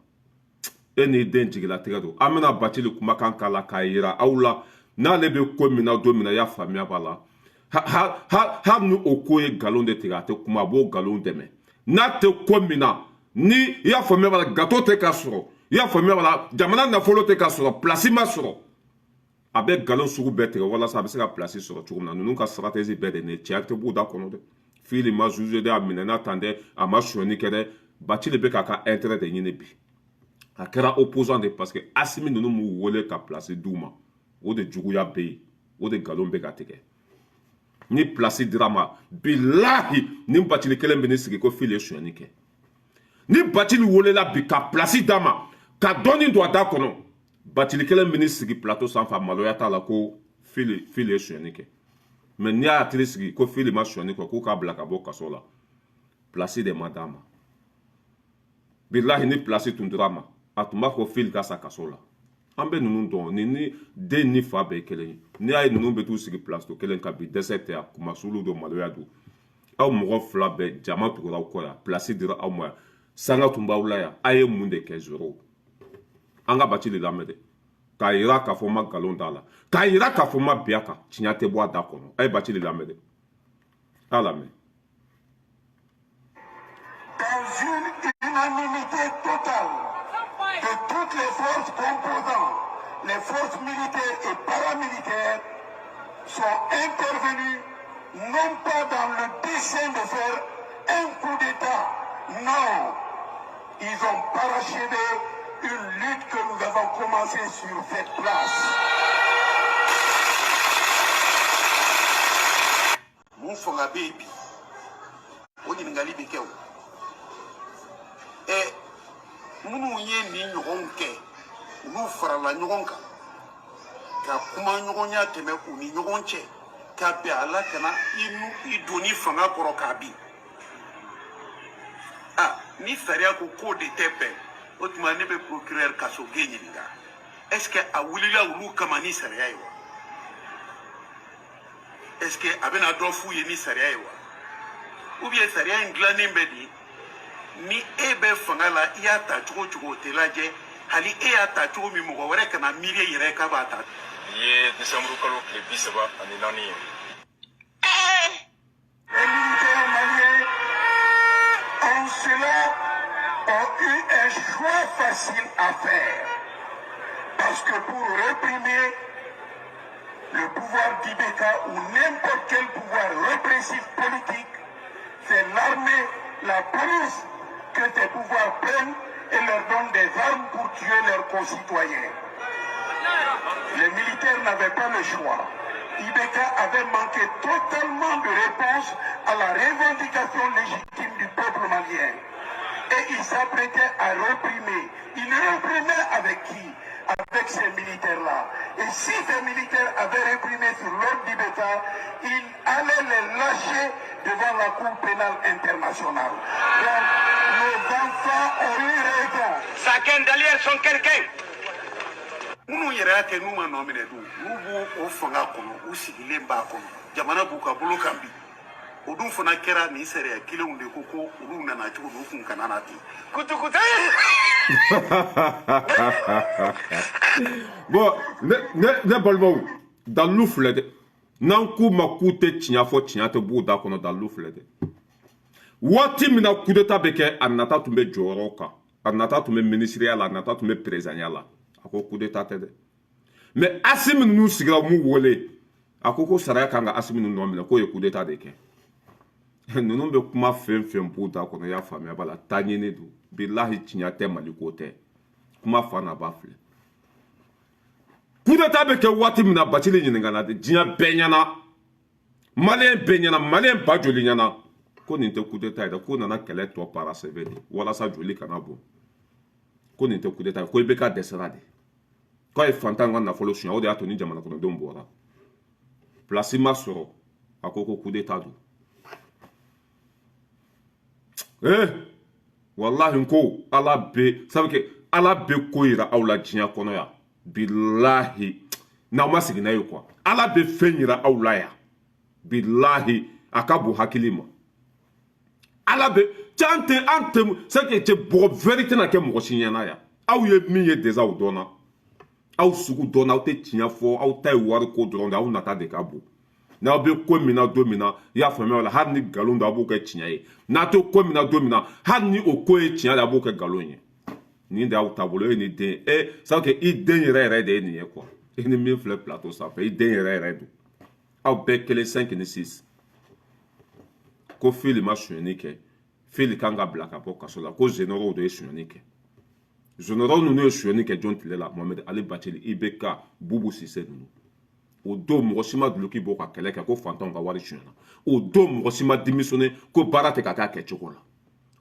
e n'i den jigilatigɛ don an bɛna Bacili kumakan k'a la k'a yira aw la n'ale bɛ ko min na don min na i y'a faamuya b'a la hali ni o ko ye nkalon de tigɛ a tɛ kuma a b'o nkalon dɛmɛ n'a tɛ ko min na ni i y'a faamuya b'a la gato tɛ ka sɔrɔ i y'a faamuya b'a la jamana nafolo tɛ ka sɔrɔ pilasi ma sɔrɔ a bɛ nkalon sugu bɛɛ tigɛ walasa a bɛ se ka pilasi sɔrɔ cogo min na ninnu ka stratégie bɛɛ de ne cɛ tɛ b'u da kɔnɔ dɛ fili ma juge dɛ a minɛna tan dɛ a ma sonyani kɛ dɛ Bacili bɛ k'a ka intérêt de ɲini bi a kɛra opposant de parce que Asimi ninnu m'u wele ka pilasi d'u ma o de juguya bɛ yen o de nkalon bɛ ka tigɛ ni pilasi dira ma bilahi ni Bacili kelen bɛ ne sigi ko fili ye sonyani kɛ ni Bacili welela bi ka pilasi d'a ma ka dɔɔni don a da kɔnɔ Bacili kelen bɛ ne sigi plateau sanfɛ maloya t'a la ko fili ye sonyani kɛ mais n'i y'a hakili sigi ko fili ma sonyani kɛ k'u k'a bila ka bɔ kaso la pilasi de ma d'a ma bilahi ni pilasi tun dira ma a tun b'a fɔ fili ka sa kaso la an bɛ ninnu dɔn ni den ni fa bɛɛ ye kelen ye n'i y'a ye ninnu bɛ t'u sigi plateau kelen kan bi dɛsɛ tɛ yan kumasulu don maloya don aw mɔgɔ fila bɛɛ jama tugura aw kɔ yan pilasi dira aw ma yan sanga tun b'aw la yan a ye mun de kɛ zoro an ka Bacili lamɛn dɛ k'a yira k'a fɔ ma nkalon t'a la k'a yira k'a fɔ ma bin a kan tiɲɛ tɛ bɔ a da kɔnɔ a ye Bacili lamɛn dɛ a lamɛn. Dans une unanimité totale de toutes les forces composantes, les forces militaires et paramilitaires sont intervenues non pas dans le dessein de faire un coup d'État, non, ils ont parachevé une lutte que nous avons commencée sur cette place. Moufonga baby, on y ngali bikeo. Et nous y ni ɲɔgɔn kɛ olu farala ɲɔgɔn kan ka kuma ɲɔgɔnya tɛmɛ u ni ɲɔgɔn cɛ ka bɛn a la kana i donni fanga kɔrɔ k'a bin ni sariya ko k'o de tɛ bɛn o tuma ne bɛ procureur Kasoge ɲininka est-ce que a wulila olu kama ni sariya ye wa est-ce que a bɛna dɔ f'u ye ni sariya ye wa ou bien sariya in dilannen bɛ de ni e bɛ fanga la i y'a ta cogo o cogo o tɛ lajɛ hali e y'a ta cogo min mɔgɔ wɛrɛ kana miiri yɛrɛ k'a b'a ta. Ye décembre kalo tile 34 ye. Les militaires maliens en cela ont eu un choix facile à faire. Parce que pour réprimer le pouvoir d'Ibeka ou n'importe quel pouvoir répressif politique, c'est l'armée, la police que ces pouvoirs prennent et leur donnent des armes pour tuer leurs concitoyens. Les militaires n'avaient pas le choix. Ibeka avait manqué totalement de réponse à la revendication légitime du peuple malien. Et il s'apprêtait à réprimer. Il réprimait avec qui? Avec ces militaires-là. Et si ces militaires avaient réprimé sur l'ordre d'Ibeka, il allait les lâcher devant la Cour pénale internationale. Donc, nos enfants ont eu raison. Chacun derrière son quelqu'un. Nous yɛrɛ y'a kɛ n'u ma nɔ minɛ dun n'u b'o fanga kɔnɔ u sigilen b'a kɔnɔ jamana b'u ka bolo kan bi o dun fana kɛra nin sariya kelenw de ko olu nana cogo min u kun kana na ten kutukutu. Bon ne balimaw dalu filɛ dɛ n'an k'u ma k'u tɛ tiɲɛ fɔ tiɲɛ tɛ b'u da kɔnɔ dalu filɛ dɛ waati min na coup d'état bɛ kɛ a nata tun bɛ jɔyɔrɔw kan a nata tun bɛ minisiriya la a nata tun bɛ perezaniya la a ko coup d'état tɛ dɛ mais Asimi ninnu sigira mu wele a ko sariya kan ka Asimi ninnu nɔ minɛ k'o ye coup d'état de kɛ ninnu bɛ kuma fɛn fɛn b'u da kɔnɔ i y'a faamuya b'a la taɲini don bilahi tiɲɛ tɛ Mali ko tɛ kuma fa n'a ba filɛ coup d'état bɛ kɛ waati min na Bacili ɲininkana de diɲɛ bɛɛ ɲɛna maliyɛn bɛɛ ɲɛna maliyɛn ba joli ɲɛna ko nin tɛ coup d'état ye dɛ ko nana kɛlɛ tɔ parasɛbɛ de walasa joli kana bɔ ko nin tɛ coup d'état ye ko Ibeka dɛsɛra de k'a ye fantan ka nafolo suɲɛ o de y'a to ni jamana kɔnɔdenw bɔra place ma sɔrɔ a ko coup d'état don wallahi n ko ala bɛ sabu kɛ ala bɛ ko yira aw la diɲɛ kɔnɔ yan bilahi n'aw ma sigi n'a ye quoi ala bɛ fɛn yira aw la yan bilahi a ka bon hakili ma ala bɛ an tɛ c'est que cɛ bɔgɔ vɛri tɛna kɛ mɔgɔ si ɲɛna yan aw ye min ye déjà o dɔnna aw sugu dɔnna aw tɛ tiɲɛ fɔ aw ta ye wari ko dɔrɔn de aw nata de ka bon n'aw bɛ ko min na don min na i y'a faamuya o la hali ni nkalon don a b'o kɛ tiɲɛ ye n'a tɛ ko min na don min na hali ni o ko ye tiɲɛ de a b'o kɛ nkalon ye nin de y'aw taabolo e ni den sabu kɛ i den yɛrɛ yɛrɛ de ye nin ye quoi e ni min filɛ plateau sanfɛ i den yɛrɛ yɛrɛ don aw bɛɛ kelen 5 ni 6 ko Fili ma sonyani kɛ Fili kan ka bila ka bɔ kaso la ko généraux de ye sonyani kɛ généraux ninnu ye sonyani kɛ jɔn tile la Mohamed Ali Bacili Ibeka Bubu Sise ninnu o don mɔgɔ si ma duloki bɔ ka kɛlɛ kɛ ko fantanw ka wari sonyana o don mɔgɔ si ma démissionné ko baara tɛ ka k'a kɛcogo la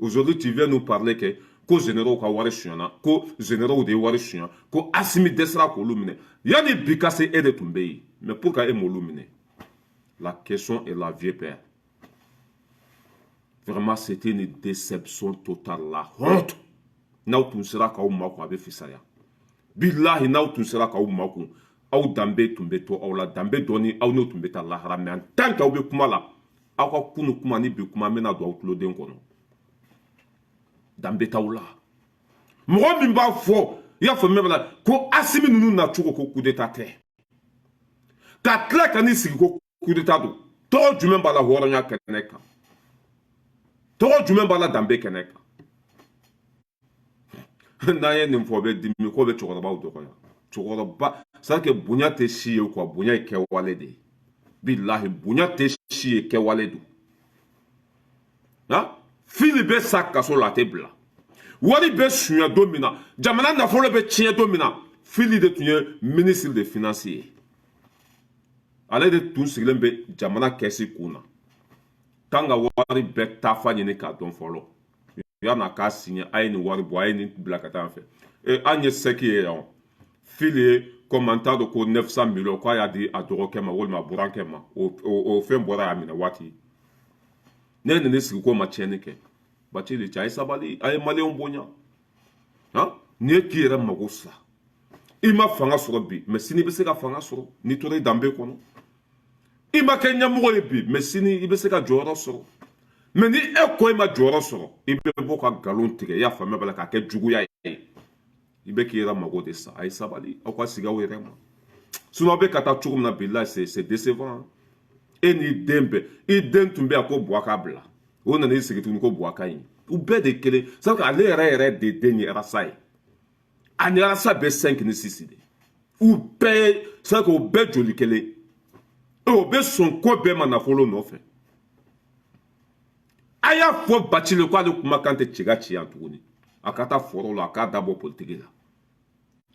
aujourd'hui tu viens nous parler que ko généraux ka wari sonyana ko généraux de ye wari sonya ko Asimi dɛsɛra k'olu minɛ yanni bi ka se e de tun bɛ yen mais pour ka e m'olu minɛ la question est la vieux père vraiment c'était une déception totale la honte n'aw tun sera k'aw makun a bɛ fisaya bilahi n'aw tun sera k'aw makun aw danbe tun bɛ to aw la danbe dɔɔni aw n'o tun bɛ taa lahara mais en tant que aw bɛ kuma la aw ka kunu kuma ni bi kuma an bɛna don aw tuloden kɔnɔ danbe t'aw la mɔgɔ min b'a fɔ i y'a faamuya bala ko Asimi ninnu nacogo ko coup d'état tɛ ka tila ka n'i sigi ko coup d'état don tɔgɔ jumɛn b'a la hɔrɔnya kɛnɛ kan tɔgɔ jumɛn b'a la danbe kɛnɛ kan n'an ye nin fɔ bɛ dimi ko bɛ cɛkɔrɔbaw dɔgɔya cɛkɔrɔba c'est que bonya tɛ si ye quoi bonya ye kɛwale de ye bilahi bonya tɛ si ye kɛwale don Fili bɛ sa kaso la a tɛ bila wari bɛ suɲɛ don min na jamana nafolo bɛ tiɲɛ don min na Fili de tun ye ministre de finance ye ale de tun sigilen bɛ jamana kɛsi kun na kan ka wari bɛɛ taafa ɲini k'a dɔn fɔlɔ yan'a k'a signé a ye nin wari bɔ a ye nin bila ka taa an fɛ an ye sɛki ye yan Fili ye comme an t'a dɔn ko 900 millions k'a y'a di a dɔgɔkɛ ma walima a burankɛ ma o fɛn bɔra y'a minɛ waati ne nana sigi ko ma tiɲɛni kɛ Bacili cɛ a ye sabali a ye maliyɛnw bonya n'i ye k'i yɛrɛ mago sa i ma fanga sɔrɔ bi mais sini i bɛ se ka fanga sɔrɔ n'i tora i danbe kɔnɔ i ma kɛ ɲɛmɔgɔ ye bi mais sini i bɛ se ka jɔyɔrɔ sɔrɔ mais ni e ko i ma jɔyɔrɔ sɔrɔ i bɛ bɔ ka nkalon tigɛ i y'a faamuya b'a la k'a kɛ juguya ye i bɛ k'i yɛrɛ mago de sa a ye sabali aw ka sigi aw yɛrɛ ma sinon aw bɛ ka taa cogo min na bilahi c'est décevant e n'i den bɛɛ i den tun bɛ yan ko buwa k'a bila o nana i sigi tuguni ko buwa ka ɲi u bɛɛ de kelen c'est que ale yɛrɛ de den ye arasa ye a ni arasa bɛɛ 5 ni 6 de u bɛɛ c'est que o bɛɛ joli kelen o bɛ sɔn ko bɛɛ ma nafolo nɔfɛ a y'a fɔ Bacili ko ale kumakan tɛ ciga ci yan tuguni a ka taa foro la a k'a dabɔ politiki la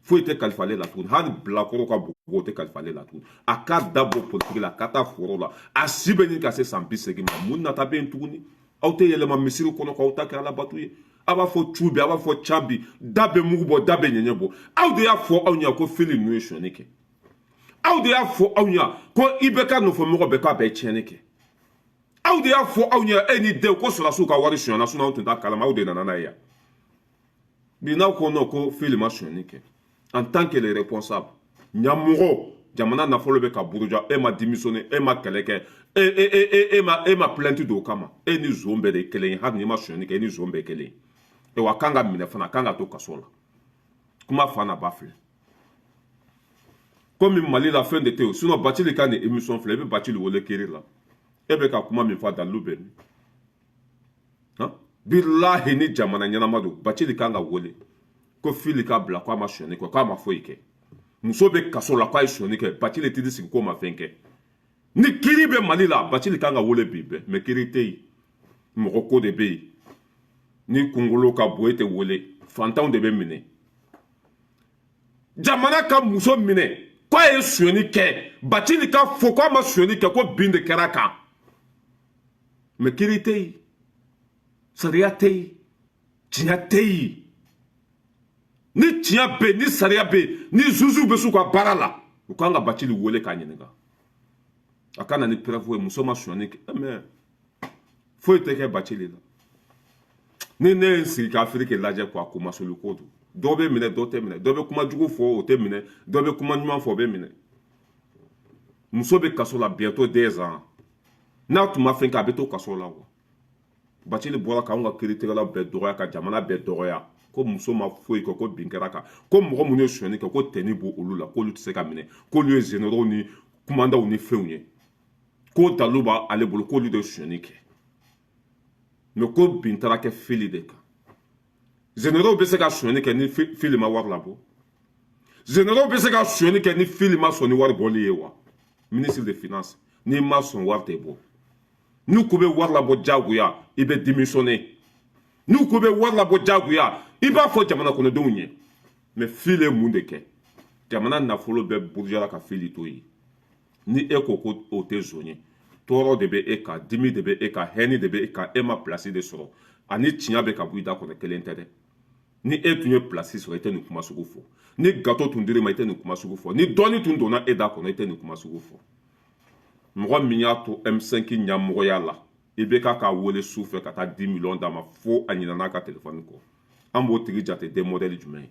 foyi tɛ kalifa ale la tuguni hali bilakoro ka bugo tɛ kalifa ale la tuguni a k'a dabɔ politiki la a ka taa foro la a si bɛ ɲini ka se san 80 ma mun nata bɛ yen tuguni aw tɛ yɛlɛma misiri kɔnɔ k'aw ta kɛ alabato ye a b'a fɔ cu bi a b'a fɔ can bi da bɛ mugu bɔ da bɛ ɲɛɲɛ bɔ aw de y'a fɔ aw ɲɛ ko fili ninnu ye sonyani kɛ aw de y'a fɔ aw ɲɛ ko IBK nɔfɛmɔgɔ bɛɛ k'a bɛɛ tiɲɛni kɛ aw de y'a fɔ aw ɲɛ e ni den ko sɔrɔdasiw ka wari sonyana sinon aw tun t'a kalama aw de nana n'a ye yan bi n'aw ko non ko fili ma sonyani kɛ en tant que le responsable ɲɛmɔgɔ jamana nafolo bɛ ka buruja e ma démissionné e ma kɛlɛ kɛ e ma plainte don o kama e ni zon bɛɛ de ye kelen ye hali n'i ma sonyani kɛ e ni zon bɛɛ ye kelen ye e wa a kan ka minɛ fana a kan ka to kaso la kuma fa n'a ba filɛ komi Mali la fɛn de tɛ yen sinon Bacili ka nin émission filɛ i bɛ Bacili wele kiri la e bɛ ka kuma min fɔ dalilu bɛ min bilahi ni jamana ɲɛnama don Bacili kan ka wele ko fili k'a bila k'a ma sonyani kɛ k'a ma foyi kɛ muso bɛ kaso la k'a ye sonyani kɛ Bacili tɛ sigi k'o ma fɛn kɛ ni kiri bɛ Mali la Bacili kan ka wele bi bɛɛ mais kiri tɛ yen mɔgɔ ko de bɛ yen ni kunkolo ka bon e tɛ wele fantanw de bɛ minɛ jamana ka muso minɛ k'a ye sonyani kɛ Bacili ka fɔ k'a ma sonyani kɛ ko bin de kɛra a kan mais kiri tɛ yen sariya tɛ yen tiɲɛ tɛ yen ni tiɲɛ bɛ yen ni sariya bɛ yen ni zuzuw bɛ s'u ka baara la u kan ka Bacili wele k'a ɲininka a ka na ni preuve ye muso ma sonyani kɛ mais foyi tɛ kɛ Bacili la ni ne ye n sigi ka Afiriki lajɛ quoi ko masoli ko don dɔw bɛ minɛ dɔw tɛ minɛ dɔw bɛ kuma jugu fɔ o tɛ minɛ dɔw bɛ kuma ɲuman fɔ o bɛ minɛ muso bɛ kaso la bientôt 2 ans n'a tun ma fɛn kɛ a bɛ to kaso la wa Bacili bɔra k'anw ka kiiritigɛlaw bɛɛ dɔgɔya ka jamana bɛɛ dɔgɔya ko muso ma foyi kɛ ko bin kɛra kan ko mɔgɔ minnu ye sonyani kɛ ko tɛni b'o olu la k'olu tɛ se ka minɛ k'olu ye généraux ni kumandaw ni fɛnw ye ko dalilu b'ale bolo k'olu de ye sonyani kɛ mais ko bin taara kɛ fili de kan généraux bɛ se ka sonyani kɛ ni fili ma wari labɔ généraux bɛ se ka sonyani kɛ ni fili ma sɔn ni wari bɔli ye wa ministre des finances n'i ma sɔn wari tɛ bɔ n'u ko bɛ wari labɔ diyagoya i bɛ démissionner n'u ko bɛ wari labɔ diyagoya i b'a fɔ jamana kɔnɔdenw ɲɛ mais fili ye mun de kɛ jamana nafolo bɛɛ burujara ka fili to yen ni e ko ko o tɛ zon ye tɔɔrɔ de bɛ e kan dimi de bɛ e kan hɛni de bɛ e kan e ma place de sɔrɔ ani tiɲɛ bɛ ka bɔ i da kɔnɔ kelen tɛ dɛ ni e tun ye place sɔrɔ i tɛ nin kuma sugu fɔ ni gâteau tun dir'i ma i tɛ nin kuma sugu fɔ ni dɔɔni tun donna e da kɔnɔ i tɛ nin kuma sugu fɔ mɔgɔ min y'a to M5 ɲɛmɔgɔya la i bɛ k'a wele su fɛ ka taa 10 millions d'a ma fo a ɲinana a ka téléphone kɔ an b'o tigi jate den modèle jumɛn ye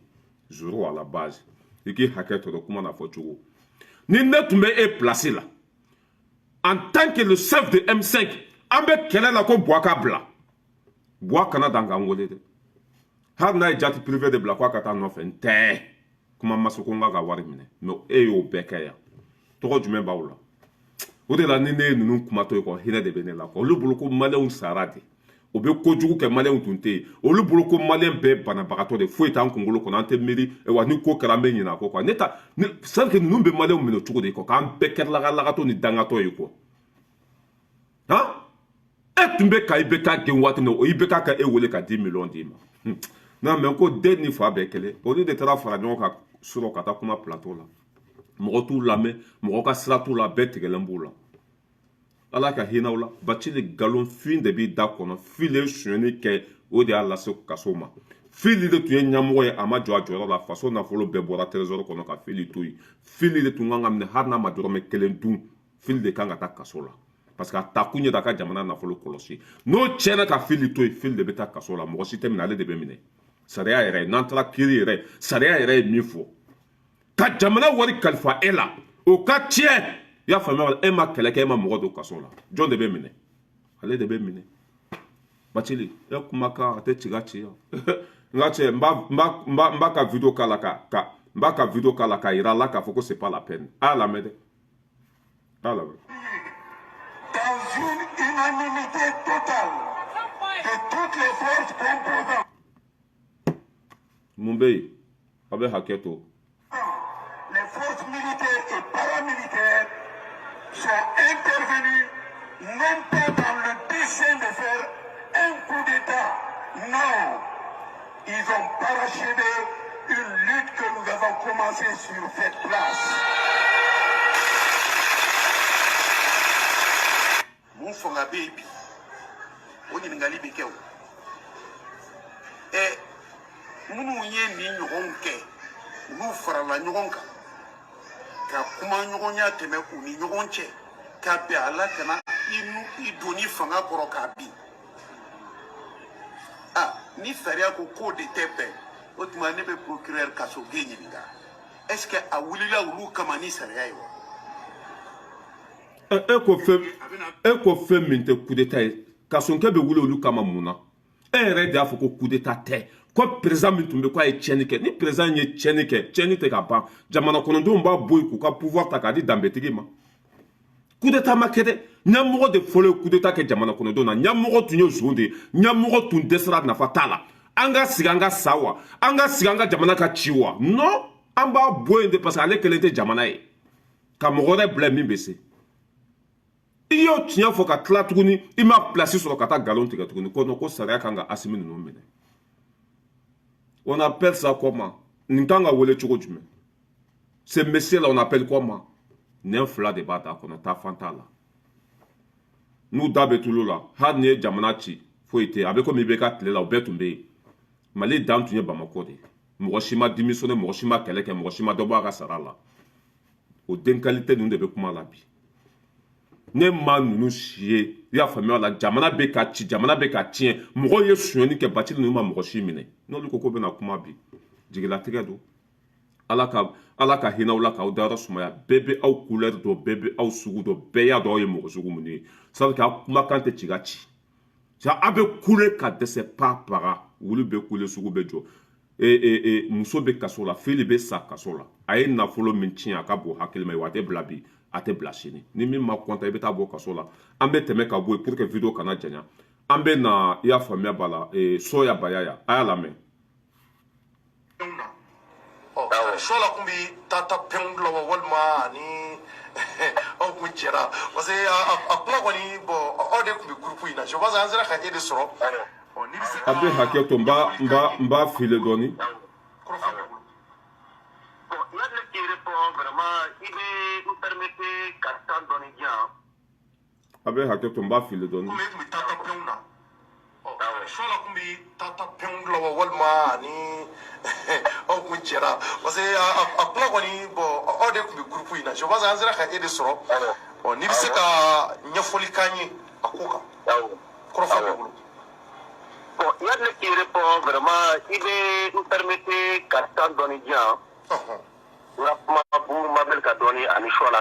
zéro à la base i k'i hakɛ to kuma na fɔ cogo ni ne tun bɛ e place la en tant que le chef de M5 an bɛ kɛlɛ la ko Buwa k'a bila Buwa kana dan k'an wele dɛ hali n'a ye jati privé de bila k'a ka taa nɔfɛ n tɛ kuma ma se ko n ka wari minɛ mais e y'o bɛɛ kɛ yan tɔgɔ jumɛn b'aw la o de la ni ne ye ninnu kumatɔ ye kɔ hinɛ de bɛ ne la kɔ olu bolo ko maliyɛnw sara de o bɛ kojugu kɛ maliyɛnw tun tɛ yen olu bolo ko maliyɛn bɛɛ banabagatɔ de foyi t'an kunkolo kɔnɔ an tɛ miiri wa ni ko kɛra an bɛ ɲinɛ a kɔ quoi ne ta c'est à dire que ninnu bɛ maliyɛnw minɛ cogo di kɔ k'an bɛɛ kɛ lagatɔ ni dangatɔ ye kɔ han e tun bɛ ka IBK gɛn waati min na o IBK ka e wele ka 10 millions d'i ma non mais ko den ni fa bɛɛ kɛlɛ olu de taara fara ɲɔgɔn kan surɔ ka taa kuma plateau la mɔgɔ t'u lamɛn mɔgɔ ka sira t'u la bɛɛ tigɛlen b'u la ala ka hinɛ aw la Bacili nkalonfin de b'i da kɔnɔ fili ye sonyani kɛ o de y'a lase kaso ma fili de tun ye ɲɛmɔgɔ ye a ma jɔ a jɔyɔrɔ la faso nafolo bɛɛ bɔra trésor kɔnɔ ka fili to yen fili de tun kan ka minɛ hali n'a ma dɔrɔmɛ 1 dun fili de kan ka taa kaso la parce que a ta kun ye da ka jamana nafolo kɔlɔsi n'o tiɲɛna ka fili to yen fili de bɛ taa kaso la mɔgɔ si tɛ minɛ ale de bɛ minɛ sariya yɛrɛ n'an taara kiiri yɛrɛ sariya yɛrɛ ye min fɔ ka jamana wari kalifa e la o ka tiɲɛ i y'a faamuya e ma kɛlɛ kɛ e ma mɔgɔ don kaso la jɔn de bɛ minɛ ale de bɛ minɛ Bacili e kumakan a tɛ ciga ci yan Ngache, mba ka vidéo kalaka ira là ka foko c'est pas la peine. Ah la mede. Ah la mede. Dans une unanimité totale de toutes les forces composantes. Mumbai, avec Haketo. Les forces militaires et paramilitaires sont intervenues non pas dans le dessein de faire un coup d'État. Non, ils ont parachevé une lutte que nous avons commencée sur cette place. Mon fonga baby, on y n'gali bikeo. Et nous y ni nyonke, nous ferons la nyonka. Ka kuma ɲɔgɔnya tɛmɛ u ni ɲɔgɔn cɛ ka bɛn a la kana i doni fanga kɔrɔ k'a bin ni sariya ko k'o de tɛ bɛn o tuma ne bɛ procureur Kasoge ɲininka est ce que a wulila olu kama ni sariya ye wa e ko fɛn min tɛ coup d'état ye Kasoge bɛ wuli olu kama mun na e yɛrɛ de y'a fɔ ko coup d'état tɛ ko président min tun bɛ ko a ye tiɲɛni kɛ ni président ye tiɲɛni kɛ tiɲɛni tɛ ka ban jamana kɔnɔdenw b'a bɔ yen k'u ka pouvoir ta k'a di danbetigi ma coup d'état ma kɛ dɛ ɲɛmɔgɔ de fɔlɔ ye coup d'état kɛ jamana kɔnɔdenw na ɲɛmɔgɔ tun ye zon de ye ɲɛmɔgɔ tun dɛsɛra nafa t'a la an ka sigi an ka sa wa an ka sigi an ka jamana ka ci wa non an b'a bɔ yen de parce que ale kelen tɛ jamana ye ka mɔgɔ wɛrɛ bila min bɛ se i y'o tiɲɛ fɔ ka tila tuguni i ma place sɔrɔ ka taa nkalon tigɛ tuguni ko sariya kan ka Asimi ninnu minɛ. On appelle ça comment? N'intanga wele chogo jume. Ce monsieur-là, on appelle comment? N'en fla de bata qu'on a ta fantala. Nous d'abord tout là, hadne jamanachi, faut être avec comme ibeka tlela au betumbe. Mali dam tunye bamako de. Moroshima démissionné, Moroshima keleke, Moroshima doba sarala. Au den qualité nous devons comment la bi. Ne ma nous chier, ya famille la jamana beka chi, jamana beka tien, moro ye suoni ke bati nous ma Moroshimine. Non lu koko bena kuma bi. Jigila tigado. Alaka hina wala ka udara sumaya bebe au couleur do bebe au sugu do beya do ye Morosugu muni. Ça ka kuma kante chigachi. Ja abe couleur ka de se pa para, wulu be couleur sugu bejo. Muso be kasola, fili be sa kasola. Aye na folo minchia ka bo hakilima wate blabi. Ate blashini ni min ma konta ibe ta bo kasola ambe teme ka bo pour que vidéo kana janya ambe na ya famia bala soya bayaya aya la me sola kumbi tata penglo walma ni o kunjera parce a plan koni bo o de kumbi groupe ina je pense anzera ka ede soro abe haketo mba file doni abe haketo mba file doni sola kumbi tata penglo walma ni o kunjera parce a plan koni bo o de kumbi groupe ina je pense anzera ka ede soro ni se ka nyafoli kanyi akoka krofa bulu bon il y a qui répond vraiment il est nous permettez carton doni dia vous m'avez qu'à donner à Nichola.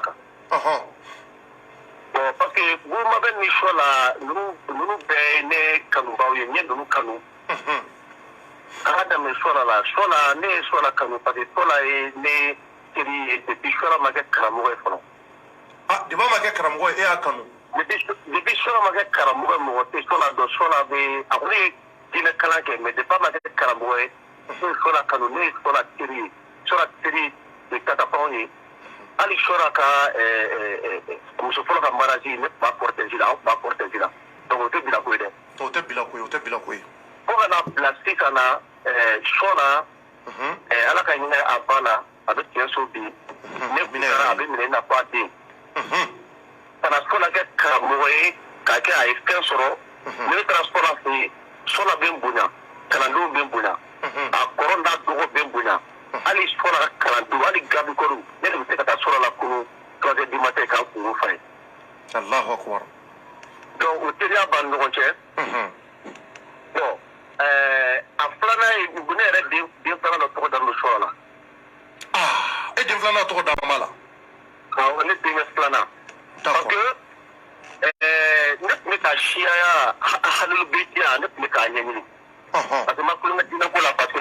Bon, parce que vous m'avez Nichola, nous ne Kanoubaouye, nous Kanou. Adam Nichola, Chola, ne Chola Kanou, parce que Chola est né, depuis Chola Magat Karamoué. Ah, de Magat Karamoué et à Kanou. Depuis Chola Magat Karamoué, Chola de Chola, après, il est Kalake, mais de pas Magat Karamoué, Chola Kanou, Chola Thierry, Chola Thierry. de Kataponi, Ali Shoraka, Musofola Maraji, ne pas porter Zila, pas porter Zila. Donc, on te bila couille. On te bila couille. Pour la plastique, on a Shona, à la canine à Bala, avec un sobi, ne avec une apathy. Parce qu'on a fait Karamoué, Kaka a été soro, le transport a fait Sola Bembuna, Kanando Bembuna, à Coronda Dogo Bembuna. Ali sola kalandu ali gabi koru ne de se ka taa sola la kunu 3h du matin kan kunu fa ye Allahu akbar donc o teriya b'an ɲɔgɔn cɛ bon a filanan ye ne yɛrɛ den filanan dɔ tɔgɔ dalen don sola la e den filanan tɔgɔ dalen b'a la awɔ ne denkɛ filanan parce que ne tun bɛ ka siyaya halilu bɛ diyan ne tun bɛ k'a ɲɛɲini parce que ma kulonkɛ diinɛ ko la parce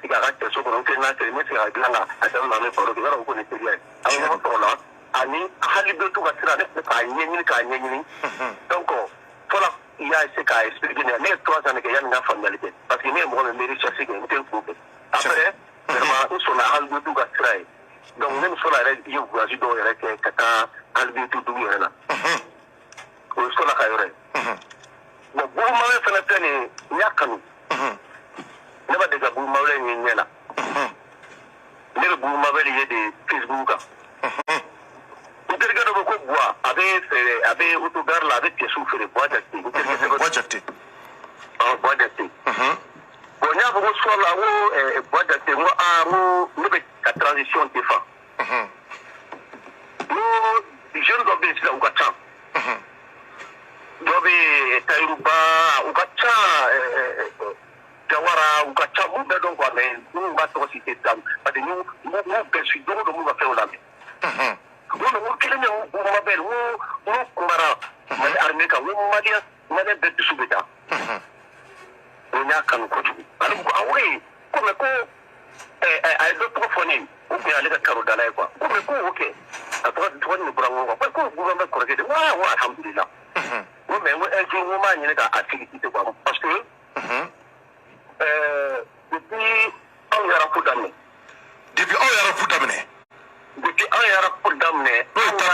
tiga ka cɛ so kɔnɔ n tɛ n'a cɛ n bɛ se ka dilan ka a sɛbɛn maa min faro kɛ yɔrɔ ko nin teliya ye an bɛ ɲɔgɔn sɔrɔ la ani hali bɛ to ka sira ne k'a ɲɛɲini donc fɔlɔ i y'a se k'a expliquer ne ye 3 ans de kɛ yanni n ka faamuyali kɛ parce que ne ye mɔgɔ min miiri recherche kɛ n tɛ kun kɛ après vraiment n sɔnna hali bɛ to ka sira ye donc ne muso la yɛrɛ ye voyage dɔw yɛrɛ kɛ ka taa hali bɛ to dugu yɛrɛ la o ye sɔnna ka yɔrɔ ye bon Bourg-Mawel fana filɛ nin ye n y'a kanu ne ma deli ka Bourg-Mawel ye ɲɛ la ne bɛ Bourg-Mawel ye de Facebook kan n terikɛ dɔ bɛ ko Buwa a bɛ autogare la a bɛ pièces feere Buwa Jakite n terikɛ dɔ Buwa Jakite Buwa Jakite bon n y'a fɔ ko soir la n ko Buwa Jakite n ko ne bɛ ka transition tɛ fan n ko jeune dɔ bɛ yen sisan u ka ca dɔ bɛ Tayiruba u ka ca Jawara u ka ca mun bɛɛ dɔn quoi mais minnu b'a tɔgɔ si tɛ sisan parce que n'u bɛɛ su dogo don m'u ka fɛnw lamɛn n kelen bɛ Bourg-Mawel n kumara Mali armée kan n ko maliyɛn bɛɛ dusu bɛ da n y'a kanu kojugu ale ko awɔ ko mais ko a ye dɔ tɔgɔ fɔ ne ye o tun y'ale ka karodala ye quoi ko mais ko o kɛ a tɔgɔ nin bɔra n kɔ ko Bourg-Mawel kɔrɔkɛ de n ko alhamdulillah n ko mais n ko un jour n ko m'a ɲini k'a tigi kite quoi parce que depuis anw yɛrɛ ko daminɛ depuis aw yɛrɛ fu daminɛ depuis anw yɛrɛ ko daminɛ n'o ye Tata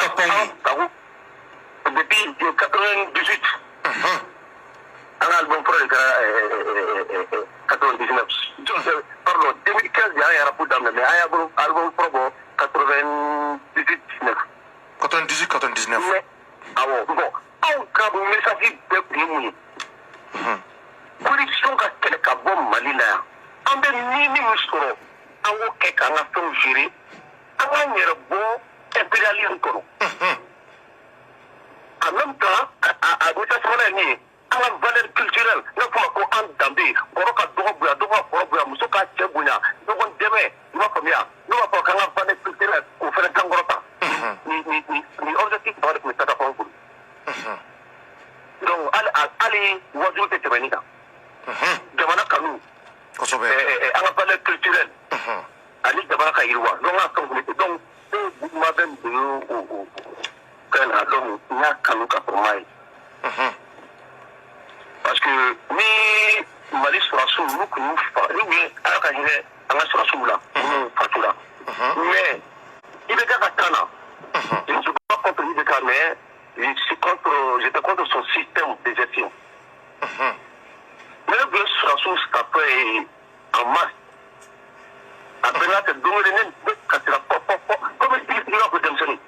depuis 98 an ka album fɔlɔ de kɛra 99 pardon 2015 de an yɛrɛ ko daminɛ mais an y'a album fɔlɔ bɔ 98 mais awɔ bon anw ka message bɛɛ tun ye mun ye coalition ka kɛlɛ ka bɔ Mali la yan an bɛ min sɔrɔ an k'o kɛ k'an ka fɛnw gérer an k'an yɛrɛ bɔ impérialisme kɔnɔ en même temps a message fana ye min ye an ka valeur culturelle n'a fɔ ma ko an danbe kɔrɔ ka dɔgɔ bonya dɔgɔ ka kɔrɔ bonya muso ka cɛ bonya ɲɔgɔn dɛmɛ i b'a faamuya n'o b'a fɔ k'an ka valeur culturelle k'o fana kankɔrɔta ni objectif ba de tun bɛ Tata Faw bolo donc hali wajibi tɛ tɛmɛ nin kan jamana kanu an ka valeur culturelle ani jamana ka yiriwa donc an ka kan donc Bourg-Mawel de y'o fɛn na donc n y'a kanu ka sɔrɔ n'a ye parce que ni Mali sɔrɔsiw n'u tun y'u fa n'u ye Ala ka hinɛ an ka sɔrɔsiw la minnu fatura mais IBK ka temps na je ne suis pas contre IBK mais j'étais contre son système de gestion ne bɛ sɔrɔsiw tapé en masse a bɛɛ n'a kɛ don o don ne bɛ ka sira fɔ komi tigitigi ko denmisɛnnin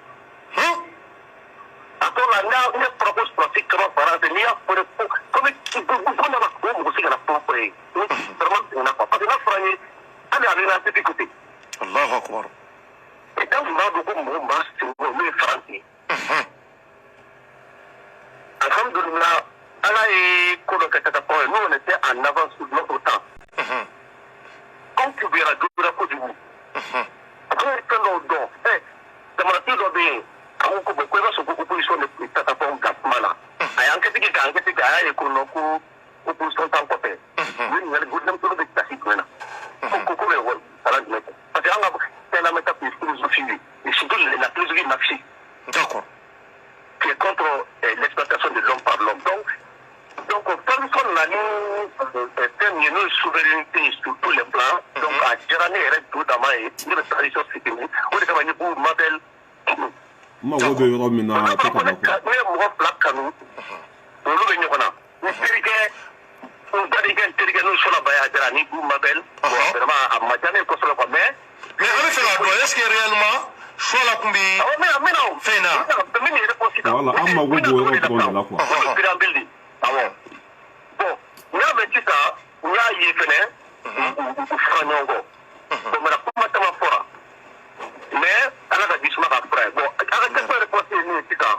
a tɔ la ne fɔra ko sɔrɔsi kama fara fɛ n'i y'a fɔ de ko komi ko nana o mɔgɔ si kana fɔ fɔ ye vraiment seginna quoi parce que n'a fɔra n ye hali a bɛ na tɛ écouter Allahu akbar et quand n b'a dɔn ko mɔgɔ b'a sen bɔ n'o ye Faransi ye alhamdulillah Ala ye ko dɔ kɛ Tata Faw ye nous on était en avance sur notre temps anw kubera dɔra kojugu anw ye fɛn dɔw dɔn jamanatigi dɔ bɛ yen a ko ko ko i b'a sɔrɔ ko opposition de Tata Faw ka kuma la a y'an kɛtigi kɛ a y'a ye ko non ko opposition t'an kɔfɛ u ye ɲininkali ko denmisɛnninw bɛ kilasi jumɛn na ko bɛ ekɔli kalan jumɛn kɛ parce que an ka fɛn lamɛn ta tun ye philosophie ye et surtout la philosophie marxiste d'accord qui est contre l'exploitation de l'homme par l'homme donc personne n'a ni fɛn min ye n'o ye souveraineté sur tous les plans donc a diyara ne yɛrɛ jo dama ye ne bɛ tradition soutenir o de kama n ye Bourg-Mawel n mago bɛ yɔrɔ min na tɛ ka ban ne ye mɔgɔ fila kanu olu bɛ ɲɔgɔn na n terikɛ n terikɛ n'o sɔnna Baya Jara ni Bourg-Mawel bon vraiment a ma diya ne ye kosɛbɛ quoi mais an bɛ fɛ k'a dɔn est-ce que réellement choix la tun bɛ fɛn na voilà an mago b'o yɔrɔ dɔrɔn de la quoi awɔ bon n y'a mɛn sisan n y'a ye fɛnɛ u fara ɲɔgɔn kɔ bon maintenant kuma caman fɔra mais Ala ka jisuma ka fura ye bon a ka question réponse ye min ye sisan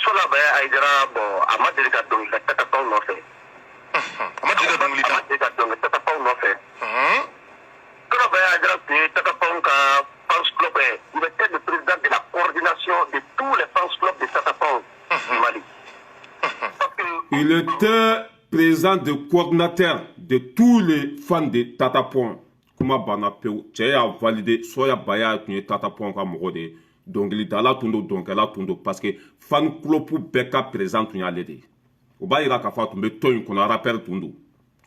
Sola Baya Jara bon a ma deli ka dɔnkili da Tata Faw nɔfɛ a ma deli ka dɔnkili da Tata Faw nɔfɛ Sola Baya Jara tun ye Tata Faw ka fans club il était le président de la coordination de tous les fans clubs de Tata Faw du Mali. Il était président de coordinateur de tous les fans de Tata Pon kuma bana peu cɛ y'a validé soya baya tun ye Tata Pon ka mɔgɔ de dɔnkilidala tun don dɔnkɛla tun don parce que fan club bɛɛ ka président tun y'ale de ye o b'a yira k'a fɔ a tun bɛ tɔn in kɔnɔ rappel tun don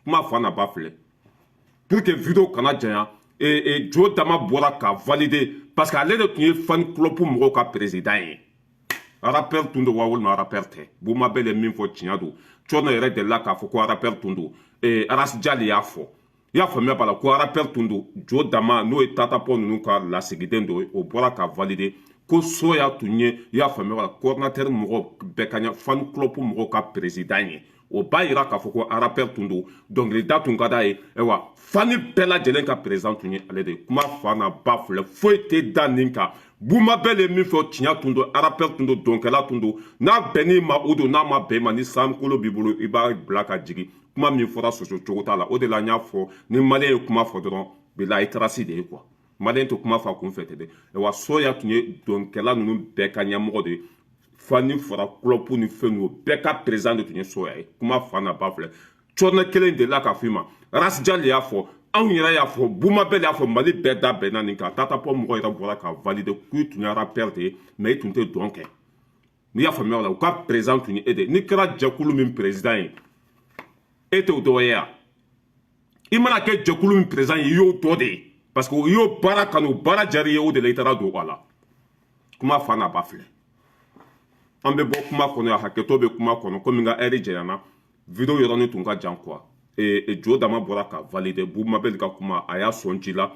kuma fa na ba filɛ pour que vidéo kana janya Jo Dama bɔra ka valider parce que ale de tun ye fan club mɔgɔw ka président ye rappel tun don wa walima rappel tɛ Buma bɛ le min fɔ tiɲɛ don Cɔnɔ yɛrɛ delila k'a fɔ ko rappel tun don Aras Jali y'a fɔ i y'a faamuya b'a la ko rappel tun don Jo Dama n'o ye Tata Pon ninnu ka lasigiden dɔ ye o bɔra ka valider ko so y'a tun ye i y'a faamuya b'a la coordinateur mɔgɔ bɛɛ ka ɲɛ fan club mɔgɔw ka président ye o b'a yira k'a fɔ ko rappel tun don dɔnkilida tun ka d'a ye ayiwa fani bɛɛ lajɛlen ka président tun ye ale de ye kuma fa n'a ba filɛ foyi tɛ da nin kan Buma bɛ le min fɔ tiɲɛ tun don rappel tun don dɔnkɛla tun don n'a bɛnn'i ma o don n'a ma bɛn i ma ni sankolo b'i bolo i b'a bila ka jigin kuma min fɔra soso cogo t'a la o de la n y'a fɔ ni maliyɛn ye kuma fɔ dɔrɔn bilahi traci de ye quoi maliyɛn tɛ kuma fɔ a kun fɛ ten dɛ ayiwa Soya tun ye dɔnkɛla ninnu bɛɛ ka ɲɛmɔgɔ de ye fani fara club ni fɛn ninnu bɛɛ ka président de tun ye Soya ye kuma fa n'a ba filɛ Cɔnɔ kelen de la k'a fɔ i ma Aras Jali y'a fɔ anw yɛrɛ y'a fɔ Buma bɛɛ y'a fɔ Mali bɛɛ da bɛnna nin kan Tata Pon mɔgɔ yɛrɛ bɔra ka valider k'u tun ye rappel de ye mais i tun tɛ dɔn kɛ n'i y'a faamuya o la u ka président tun ye e de n'i kɛra jɛkulu min président ye e t'o dɔ ye wa i mana kɛ jɛkulu min président ye i y'o dɔ de ye parce que i y'o baara kanu baara diyara i ye o de la i taara don a la kuma fa n'a ba filɛ an bɛ bɔ kuma kɔnɔ yan hakɛto bɛ kuma kɔnɔ komi n ka heure janyana vidéo yɔrɔnin tun ka jan quoi Jo Dama bɔra ka valider Buma bɛ ka kuma a y'a sɔn ci la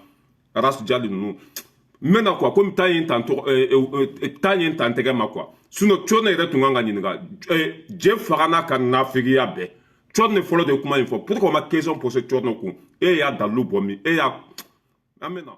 Aras Jali ninnu n bɛna quoi komi taa ye n tan tɛgɛ ma quoi sinon Cɔnɔ yɛrɛ tun kan ka ɲininka jɛ faga n'a ka nafigiya bɛɛ Cɔnɔ ni fɔlɔ de kuma in fɔ pourquoi ma question posé Cɔnɔ kun e y'a dalilu bɔ min e y'a an bɛna